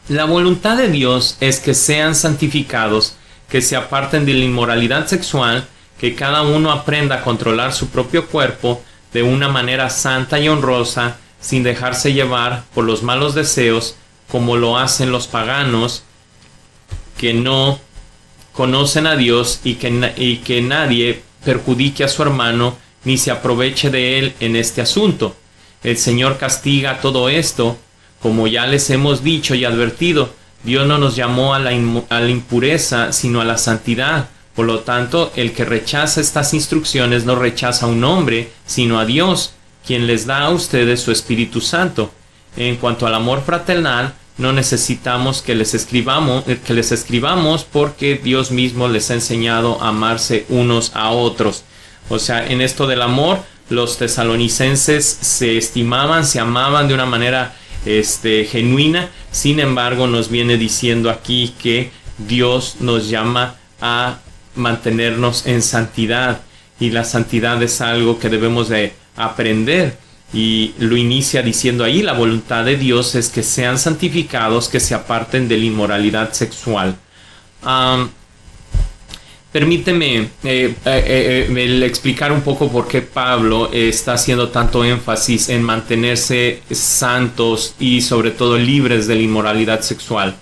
La voluntad de Dios es que sean santificados, que se aparten de la inmoralidad sexual, que cada uno aprenda a controlar su propio cuerpo de una manera santa y honrosa, sin dejarse llevar por los malos deseos, como lo hacen los paganos, que no conocen a Dios y que nadie perjudique a su hermano ni se aproveche de él en este asunto. El Señor castiga todo esto. Como ya les hemos dicho y advertido, Dios no nos llamó a la impureza, sino a la santidad. Por lo tanto, el que rechaza estas instrucciones no rechaza a un hombre, sino a Dios, quien les da a ustedes su Espíritu Santo. En cuanto al amor fraternal, no necesitamos que les escribamos porque Dios mismo les ha enseñado a amarse unos a otros. O sea, en esto del amor, los tesalonicenses se estimaban, se amaban de una manera genuina. Sin embargo, nos viene diciendo aquí que Dios nos llama a mantenernos en santidad, y la santidad es algo que debemos de aprender, y lo inicia diciendo ahí: la voluntad de Dios es que sean santificados, que se aparten de la inmoralidad sexual. Permíteme explicar un poco por qué Pablo está haciendo tanto énfasis en mantenerse santos y sobre todo libres de la inmoralidad sexual.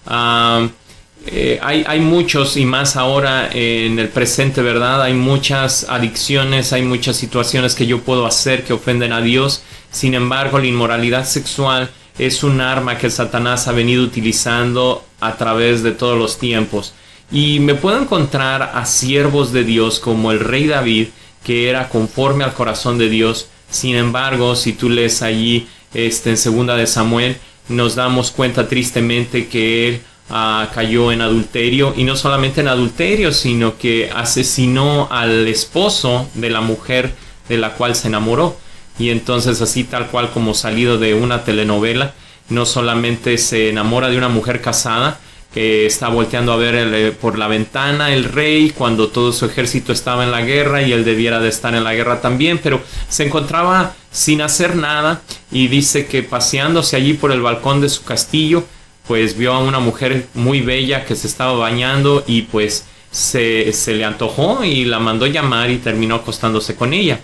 Hay muchos, y más ahora en el presente, ¿verdad? Hay muchas adicciones, hay muchas situaciones que yo puedo hacer que ofenden a Dios. Sin embargo, la inmoralidad sexual es un arma que Satanás ha venido utilizando a través de todos los tiempos. Y me puedo encontrar a siervos de Dios como el rey David, que era conforme al corazón de Dios. Sin embargo, si tú lees allí en 2 de Samuel, nos damos cuenta tristemente que él cayó en adulterio, y no solamente en adulterio, sino que asesinó al esposo de la mujer de la cual se enamoró. Y entonces, así tal cual como salido de una telenovela, no solamente se enamora de una mujer casada que está volteando a ver por la ventana el rey cuando todo su ejército estaba en la guerra y él debiera de estar en la guerra también, pero se encontraba sin hacer nada, y dice que paseándose allí por el balcón de su castillo, pues vio a una mujer muy bella que se estaba bañando, y pues se le antojó y la mandó llamar y terminó acostándose con ella.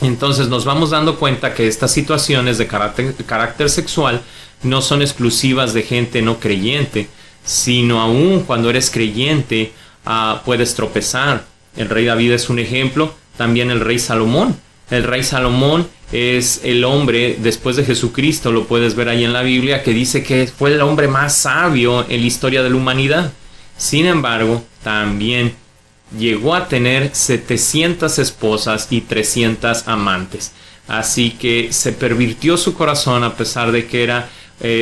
Entonces nos vamos dando cuenta que estas situaciones de carácter sexual no son exclusivas de gente no creyente, sino aún cuando eres creyente puedes tropezar. El rey David es un ejemplo, también el rey Salomón. El rey Salomón es el hombre después de Jesucristo, lo puedes ver ahí en la Biblia, que dice que fue el hombre más sabio en la historia de la humanidad. Sin embargo, también llegó a tener 700 esposas y 300 amantes. Así que se pervirtió su corazón, a pesar de que era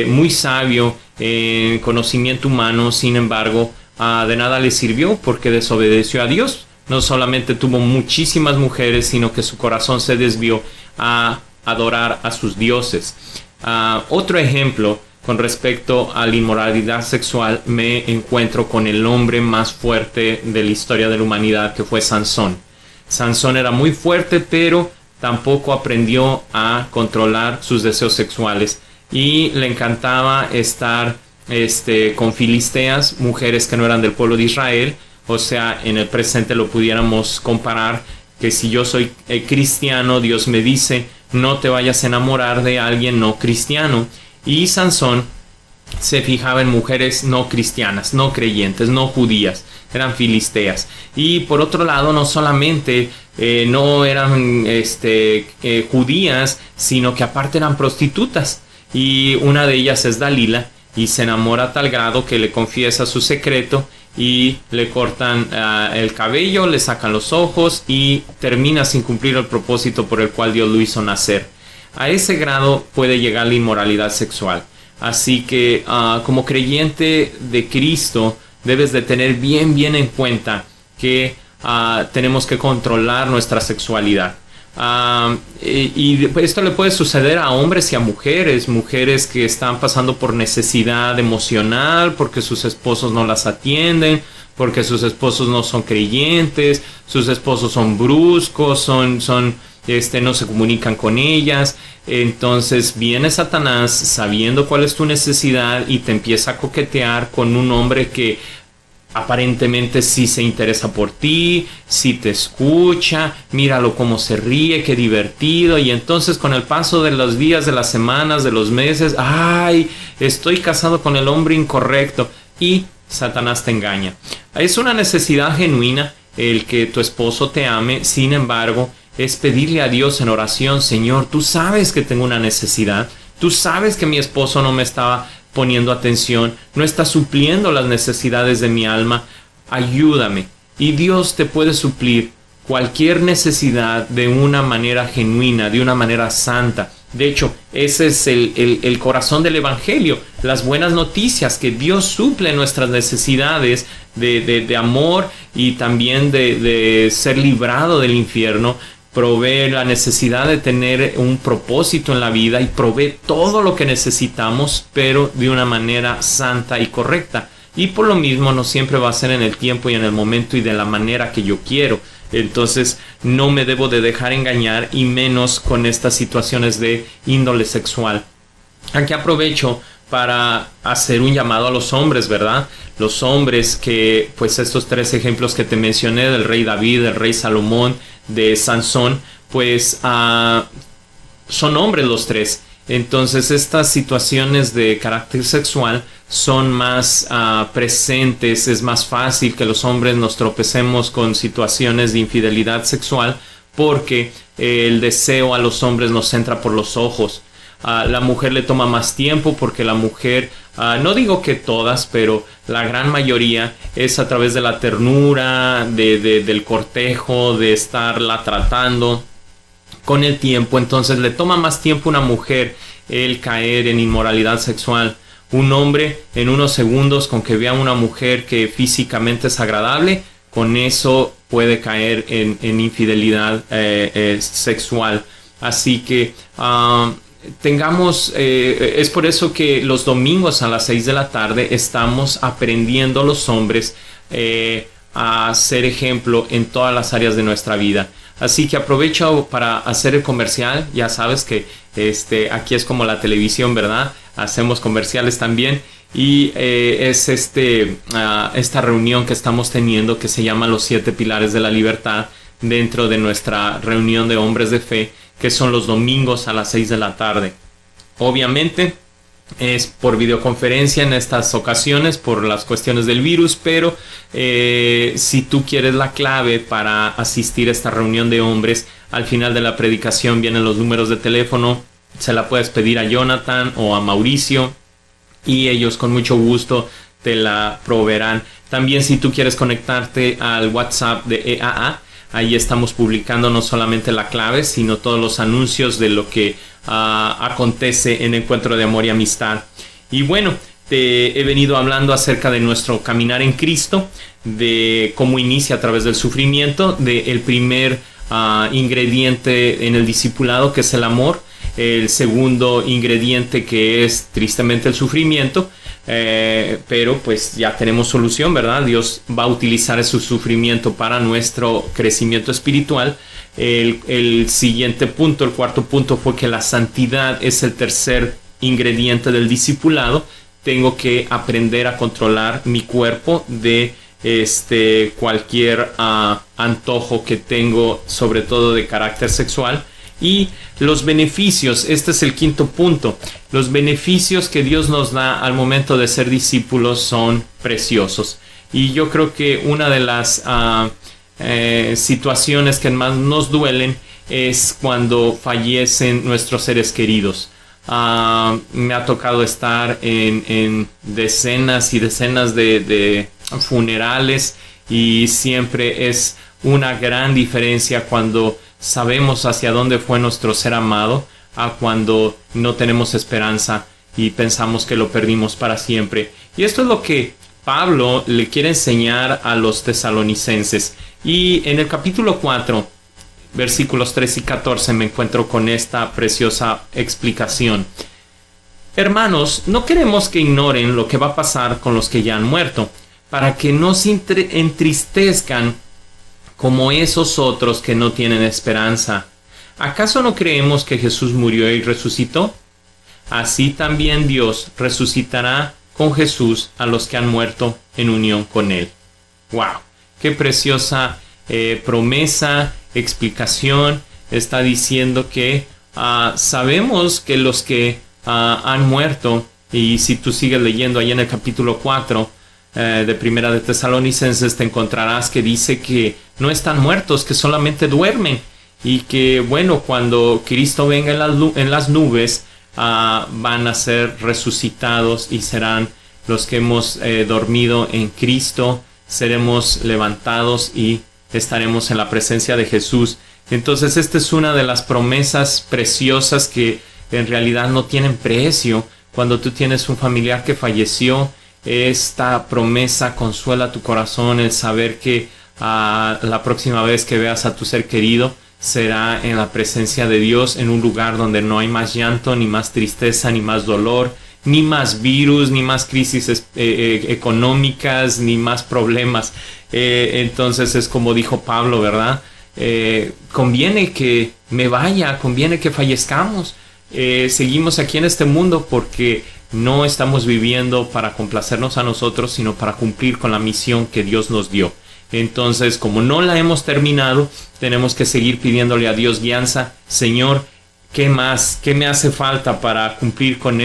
muy sabio en conocimiento humano. Sin embargo, de nada le sirvió porque desobedeció a Dios. No solamente tuvo muchísimas mujeres, sino que su corazón se desvió a adorar a sus dioses. Otro ejemplo con respecto a la inmoralidad sexual, me encuentro con el hombre más fuerte de la historia de la humanidad, que fue Sansón. Sansón era muy fuerte, pero tampoco aprendió a controlar sus deseos sexuales, y le encantaba estar con filisteas, mujeres que no eran del pueblo de Israel. O sea, en el presente lo pudiéramos comparar que si yo soy cristiano, Dios me dice: no te vayas a enamorar de alguien no cristiano. Y Sansón se fijaba en mujeres no cristianas, no creyentes, no judías, eran filisteas. Y por otro lado, no solamente no eran judías, sino que aparte eran prostitutas. Y una de ellas es Dalila, y se enamora a tal grado que le confiesa su secreto y le cortan el cabello, le sacan los ojos y termina sin cumplir el propósito por el cual Dios lo hizo nacer. A ese grado puede llegar la inmoralidad sexual. Así que como creyente de Cristo debes de tener bien en cuenta que tenemos que controlar nuestra sexualidad. Y esto le puede suceder a hombres y a mujeres que están pasando por necesidad emocional porque sus esposos no las atienden, porque sus esposos no son creyentes, sus esposos son bruscos, no se comunican con ellas. Entonces viene Satanás sabiendo cuál es tu necesidad y te empieza a coquetear con un hombre que aparentemente sí se interesa por ti, sí te escucha, míralo cómo se ríe, qué divertido. Y entonces con el paso de los días, de las semanas, de los meses, ¡ay! Estoy casado con el hombre incorrecto. Y Satanás te engaña. Es una necesidad genuina el que tu esposo te ame. Sin embargo, es pedirle a Dios en oración: Señor, tú sabes que tengo una necesidad, tú sabes que mi esposo no me estaba poniendo atención, no está supliendo las necesidades de mi alma, ayúdame. Y Dios te puede suplir cualquier necesidad de una manera genuina, de una manera santa. De hecho, ese es el corazón del Evangelio, las buenas noticias, que Dios suple nuestras necesidades de amor y también de ser librado del infierno. Provee la necesidad de tener un propósito en la vida y provee todo lo que necesitamos, pero de una manera santa y correcta. Y por lo mismo no siempre va a ser en el tiempo y en el momento y de la manera que yo quiero. Entonces no me debo de dejar engañar, y menos con estas situaciones de índole sexual. Aquí aprovecho para hacer un llamado a los hombres, ¿verdad? Los hombres que, pues estos 3 ejemplos que te mencioné, del rey David, del rey Salomón, de Sansón, pues son hombres los 3. Entonces estas situaciones de carácter sexual son más presentes. Es más fácil que los hombres nos tropecemos con situaciones de infidelidad sexual porque el deseo a los hombres nos entra por los ojos. La mujer le toma más tiempo porque la mujer, no digo que todas, pero la gran mayoría es a través de la ternura, del cortejo, de estarla tratando con el tiempo. Entonces le toma más tiempo a una mujer el caer en inmoralidad sexual. Un hombre en unos segundos, con que vea a una mujer que físicamente es agradable, con eso puede caer en infidelidad sexual. Así que es por eso que los domingos a las 6 de la tarde estamos aprendiendo los hombres a ser ejemplo en todas las áreas de nuestra vida. Así que aprovecho para hacer el comercial. Ya sabes que aquí es como la televisión, ¿verdad? Hacemos comerciales también. Y es esta reunión que estamos teniendo, que se llama Los 7 Pilares de la Libertad, dentro de nuestra reunión de hombres de fe, que son los domingos a las 6 de la tarde. Obviamente es por videoconferencia en estas ocasiones por las cuestiones del virus, pero si tú quieres la clave para asistir a esta reunión de hombres, al final de la predicación vienen los números de teléfono. Se la puedes pedir a Jonathan o a Mauricio y ellos con mucho gusto te la proveerán. También, si tú quieres conectarte al WhatsApp de EAA, ahí estamos publicando no solamente la clave, sino todos los anuncios de lo que acontece en Encuentro de Amor y Amistad. Y bueno, te he venido hablando acerca de nuestro caminar en Cristo, de cómo inicia a través del sufrimiento, del primer ingrediente en el discipulado, que es el amor, el segundo ingrediente, que es tristemente el sufrimiento. Pero pues ya tenemos solución, ¿verdad? Dios va a utilizar ese sufrimiento para nuestro crecimiento espiritual. El siguiente punto, el cuarto punto, fue que la santidad es el tercer ingrediente del discipulado. Tengo que aprender a controlar mi cuerpo de cualquier antojo que tengo, sobre todo de carácter sexual. Y los beneficios, este es el quinto punto, los beneficios que Dios nos da al momento de ser discípulos son preciosos. Y yo creo que una de las situaciones que más nos duelen es cuando fallecen nuestros seres queridos. Me ha tocado estar en decenas y decenas de funerales, y siempre es una gran diferencia cuando sabemos hacia dónde fue nuestro ser amado a cuando no tenemos esperanza y pensamos que lo perdimos para siempre. Y esto es lo que Pablo le quiere enseñar a los tesalonicenses. Y en el capítulo 4, versículos 3 y 14 me encuentro con esta preciosa explicación. Hermanos, no queremos que ignoren lo que va a pasar con los que ya han muerto, para que no se entristezcan como esos otros que no tienen esperanza. ¿Acaso no creemos que Jesús murió y resucitó? Así también Dios resucitará con Jesús a los que han muerto en unión con Él. ¡Wow! ¡Qué preciosa promesa, explicación! Está diciendo que sabemos que los que han muerto, y si tú sigues leyendo ahí en el capítulo 4 de Primera de Tesalonicenses, te encontrarás que dice que no están muertos, que solamente duermen, y que bueno, cuando Cristo venga en las nubes, van a ser resucitados y serán los que hemos dormido en Cristo, seremos levantados y estaremos en la presencia de Jesús. Entonces esta es una de las promesas preciosas que en realidad no tienen precio. Cuando tú tienes un familiar que falleció, esta promesa consuela tu corazón, el saber que la próxima vez que veas a tu ser querido será en la presencia de Dios, en un lugar donde no hay más llanto, ni más tristeza, ni más dolor, ni más virus, ni más crisis económicas, ni más problemas. Entonces es como dijo Pablo, ¿verdad? Conviene que me vaya, conviene que fallezcamos. Seguimos aquí en este mundo porque no estamos viviendo para complacernos a nosotros, sino para cumplir con la misión que Dios nos dio. Entonces, como no la hemos terminado, tenemos que seguir pidiéndole a Dios guianza. Señor, ¿qué más? ¿Qué me hace falta para cumplir con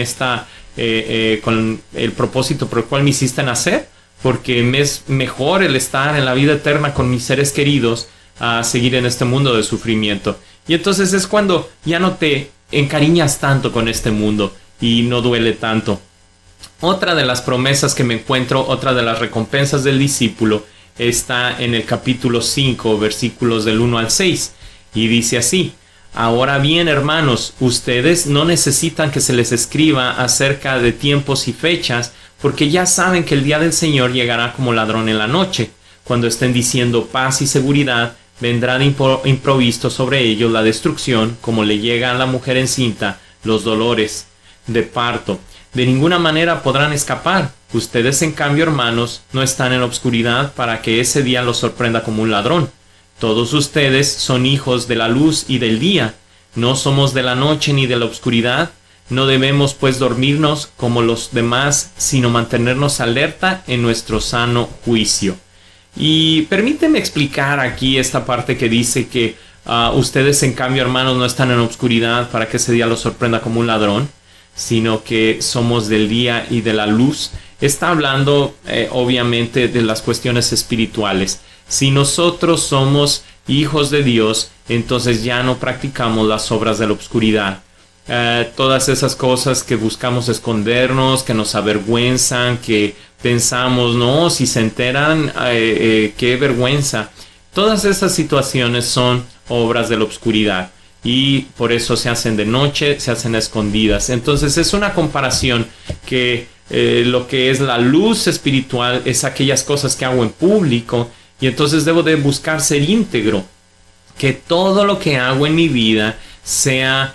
con el propósito por el cual me hiciste nacer? Porque me es mejor el estar en la vida eterna con mis seres queridos a seguir en este mundo de sufrimiento. Y entonces es cuando ya no te encariñas tanto con este mundo y no duele tanto. Otra de las promesas que me encuentro, otra de las recompensas del discípulo, está en el capítulo 5, versículos del 1 al 6, y dice así: Ahora bien, hermanos, ustedes no necesitan que se les escriba acerca de tiempos y fechas, porque ya saben que el día del Señor llegará como ladrón en la noche. Cuando estén diciendo paz y seguridad, vendrá de improviso sobre ellos la destrucción, como le llega a la mujer encinta los dolores de parto. De ninguna manera podrán escapar. Ustedes, en cambio, hermanos, no están en la oscuridad para que ese día los sorprenda como un ladrón. Todos ustedes son hijos de la luz y del día. No somos de la noche ni de la oscuridad. No debemos, pues, dormirnos como los demás, sino mantenernos alerta en nuestro sano juicio. Y permíteme explicar aquí esta parte que dice que ustedes, en cambio, hermanos, no están en la oscuridad para que ese día los sorprenda como un ladrón, sino que somos del día y de la luz. Está hablando obviamente de las cuestiones espirituales. Si nosotros somos hijos de Dios, entonces ya no practicamos las obras de la oscuridad. Todas esas cosas que buscamos escondernos, que nos avergüenzan, que pensamos, no, si se enteran, qué vergüenza. Todas esas situaciones son obras de la oscuridad. Y por eso se hacen de noche, se hacen escondidas. Entonces es una comparación que lo que es la luz espiritual es aquellas cosas que hago en público. Y entonces debo de buscar ser íntegro. Que todo lo que hago en mi vida sea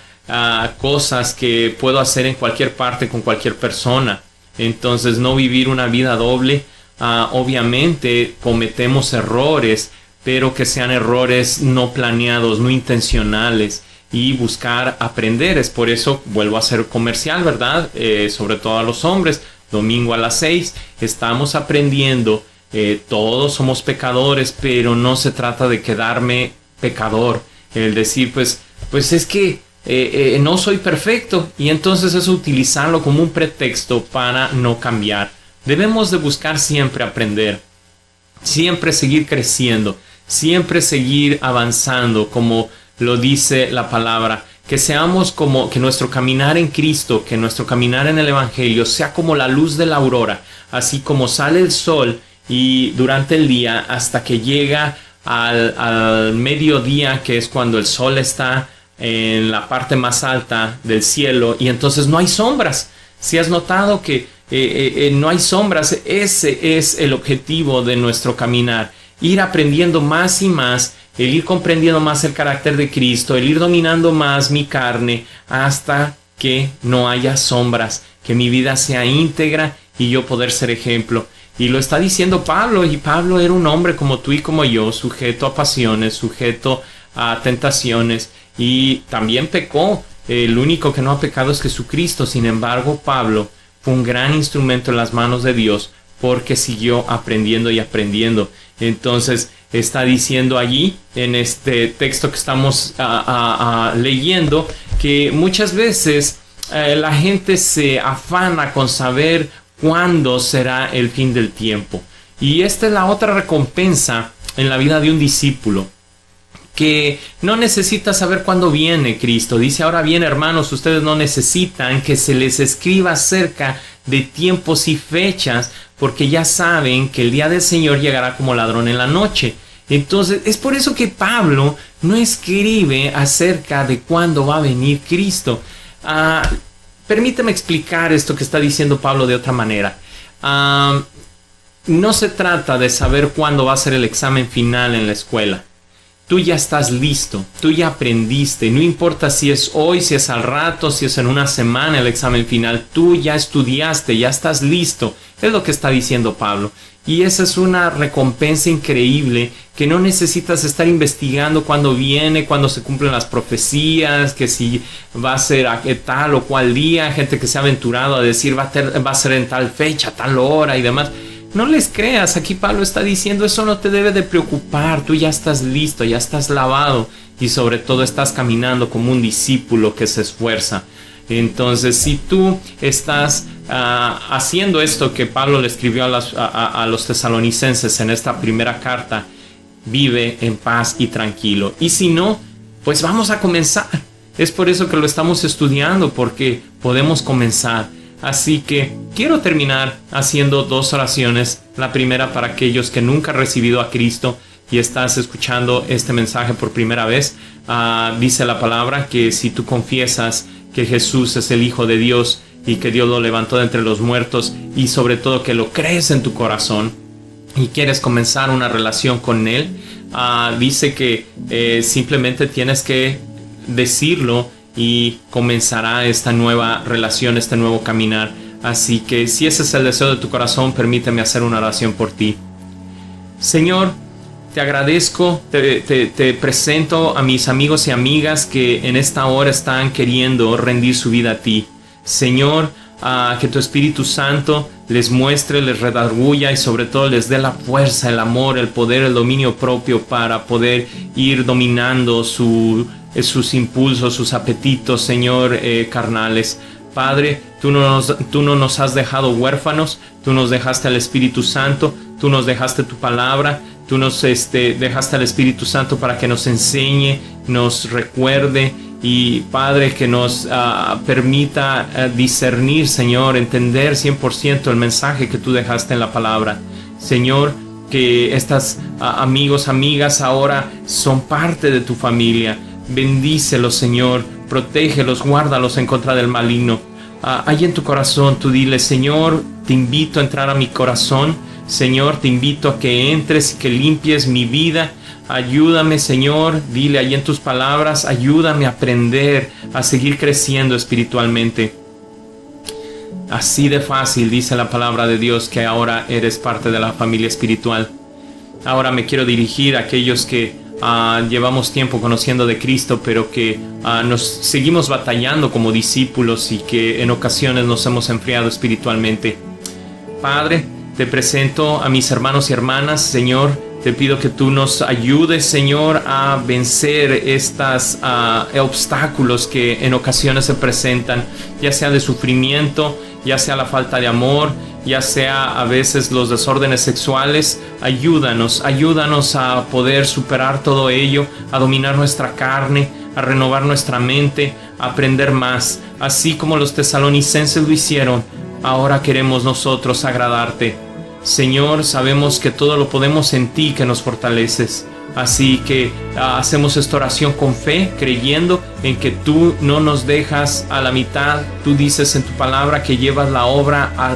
cosas que puedo hacer en cualquier parte con cualquier persona. Entonces no vivir una vida doble. Obviamente cometemos errores, pero que sean errores no planeados, no intencionales, y buscar aprender. Es por eso, vuelvo a hacer comercial, ¿verdad? Sobre todo a los hombres, domingo a las 6, estamos aprendiendo. Todos somos pecadores, pero no se trata de quedarme pecador. El decir, pues, pues es que no soy perfecto, y entonces eso utilizarlo como un pretexto para no cambiar. Debemos de buscar siempre aprender, siempre seguir creciendo, siempre seguir avanzando, como lo dice la palabra, que seamos como, que nuestro caminar en Cristo, que nuestro caminar en el Evangelio sea como la luz de la aurora, así como sale el sol y durante el día hasta que llega al mediodía, que es cuando el sol está en la parte más alta del cielo y entonces no hay sombras. Si has notado que no hay sombras, ese es el objetivo de nuestro caminar, ir aprendiendo más y más, el ir comprendiendo más el carácter de Cristo, el ir dominando más mi carne hasta que no haya sombras, que mi vida sea íntegra y yo poder ser ejemplo. Y lo está diciendo Pablo, y Pablo era un hombre como tú y como yo, sujeto a pasiones, sujeto a tentaciones, y también pecó. El único que no ha pecado es Jesucristo. Sin embargo, Pablo fue un gran instrumento en las manos de Dios porque siguió aprendiendo y aprendiendo. Entonces está diciendo allí en este texto que estamos leyendo que muchas veces la gente se afana con saber cuándo será el fin del tiempo. Y esta es la otra recompensa en la vida de un discípulo, que no necesita saber cuándo viene Cristo. Dice: ahora bien, hermanos, ustedes no necesitan que se les escriba acerca de tiempos y fechas, porque ya saben que el día del Señor llegará como ladrón en la noche. Entonces es por eso que Pablo no escribe acerca de cuándo va a venir Cristo. Permíteme explicar esto que está diciendo Pablo de otra manera. No se trata de saber cuándo va a ser el examen final en la escuela. Tú ya estás listo, tú ya aprendiste, no importa si es hoy, si es al rato, si es en una semana el examen final, tú ya estudiaste, ya estás listo. Es lo que está diciendo Pablo. Y esa es una recompensa increíble, que no necesitas estar investigando cuándo viene, cuándo se cumplen las profecías, que si va a ser a tal o cual día, gente que se ha aventurado a decir va a ser en tal fecha, tal hora y demás. No les creas, aquí Pablo está diciendo eso no te debe de preocupar, tú ya estás listo, ya estás lavado y sobre todo estás caminando como un discípulo que se esfuerza. Entonces, si tú estás haciendo esto que Pablo le escribió a los tesalonicenses en esta primera carta, vive en paz y tranquilo. Y si no, pues vamos a comenzar. Es por eso que lo estamos estudiando, porque podemos comenzar. Así que quiero terminar haciendo dos oraciones. La primera para aquellos que nunca han recibido a Cristo y estás escuchando este mensaje por primera vez. Dice la palabra que si tú confiesas que Jesús es el Hijo de Dios y que Dios lo levantó de entre los muertos, y sobre todo que lo crees en tu corazón y quieres comenzar una relación con Él, dice que simplemente tienes que decirlo y comenzará esta nueva relación, este nuevo caminar. Así que si ese es el deseo de tu corazón, permíteme hacer una oración por ti. Señor, te agradezco, te presento a mis amigos y amigas que en esta hora están queriendo rendir su vida a ti. Señor, que tu Espíritu Santo les muestre, les redarguya y sobre todo les dé la fuerza, el amor, el poder, el dominio propio para poder ir dominando sus impulsos, sus apetitos, Señor, carnales. Padre, tú no nos has dejado huérfanos, tú nos dejaste al Espíritu Santo, tú nos dejaste tu palabra, tú nos dejaste al Espíritu Santo para que nos enseñe, nos recuerde y, Padre, que nos permita discernir, Señor, entender 100% el mensaje que tú dejaste en la palabra. Señor, que estas amigos, amigas ahora son parte de tu familia. Bendícelos, Señor, protégelos, guárdalos en contra del maligno. Ahí en tu corazón tú dile: Señor, te invito a entrar a mi corazón. Señor, te invito a que entres y que limpies mi vida. Ayúdame, Señor, dile ahí en tus palabras, ayúdame a aprender, a seguir creciendo espiritualmente. Así de fácil dice la palabra de Dios que ahora eres parte de la familia espiritual. Ahora me quiero dirigir a aquellos que llevamos tiempo conociendo de Cristo, pero que nos seguimos batallando como discípulos y que en ocasiones nos hemos enfriado espiritualmente. Padre, te presento a mis hermanos y hermanas, Señor, Te pido que tú nos ayudes, Señor, a vencer estos obstáculos que en ocasiones se presentan, ya sea de sufrimiento, ya sea la falta de amor, ya sea a veces los desórdenes sexuales. Ayúdanos a poder superar todo ello, a dominar nuestra carne, a renovar nuestra mente, a aprender más. Así como los tesalonicenses lo hicieron, ahora queremos nosotros agradarte. Señor, sabemos que todo lo podemos en ti que nos fortaleces. Así que hacemos esta oración con fe, creyendo en que tú no nos dejas a la mitad. Tú dices en tu palabra que llevas la obra a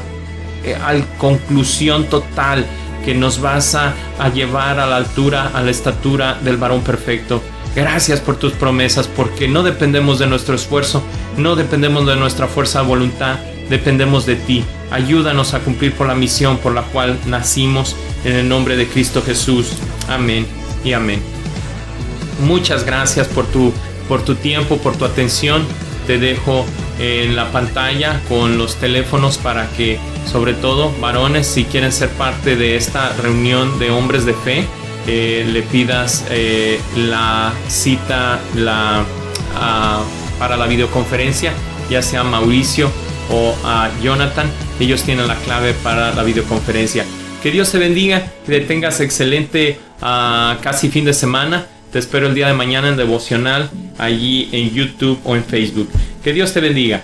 conclusión total, que nos vas a llevar a la altura, a la estatura del varón perfecto. Gracias por tus promesas, porque no dependemos de nuestro esfuerzo, no dependemos de nuestra fuerza de voluntad, dependemos de ti. Ayúdanos a cumplir por la misión por la cual nacimos, en el nombre de Cristo Jesús. Amén y amén. Muchas gracias por tu tiempo, por tu atención. Te dejo en la pantalla con los teléfonos para que, sobre todo varones, si quieren ser parte de esta reunión de hombres de fe, le pidas la cita para la videoconferencia, ya sea Mauricio o a Jonathan. Ellos tienen la clave para la videoconferencia. Que Dios te bendiga, que tengas excelente casi fin de semana. Te espero el día de mañana en devocional, allí en YouTube o en Facebook. Que Dios te bendiga.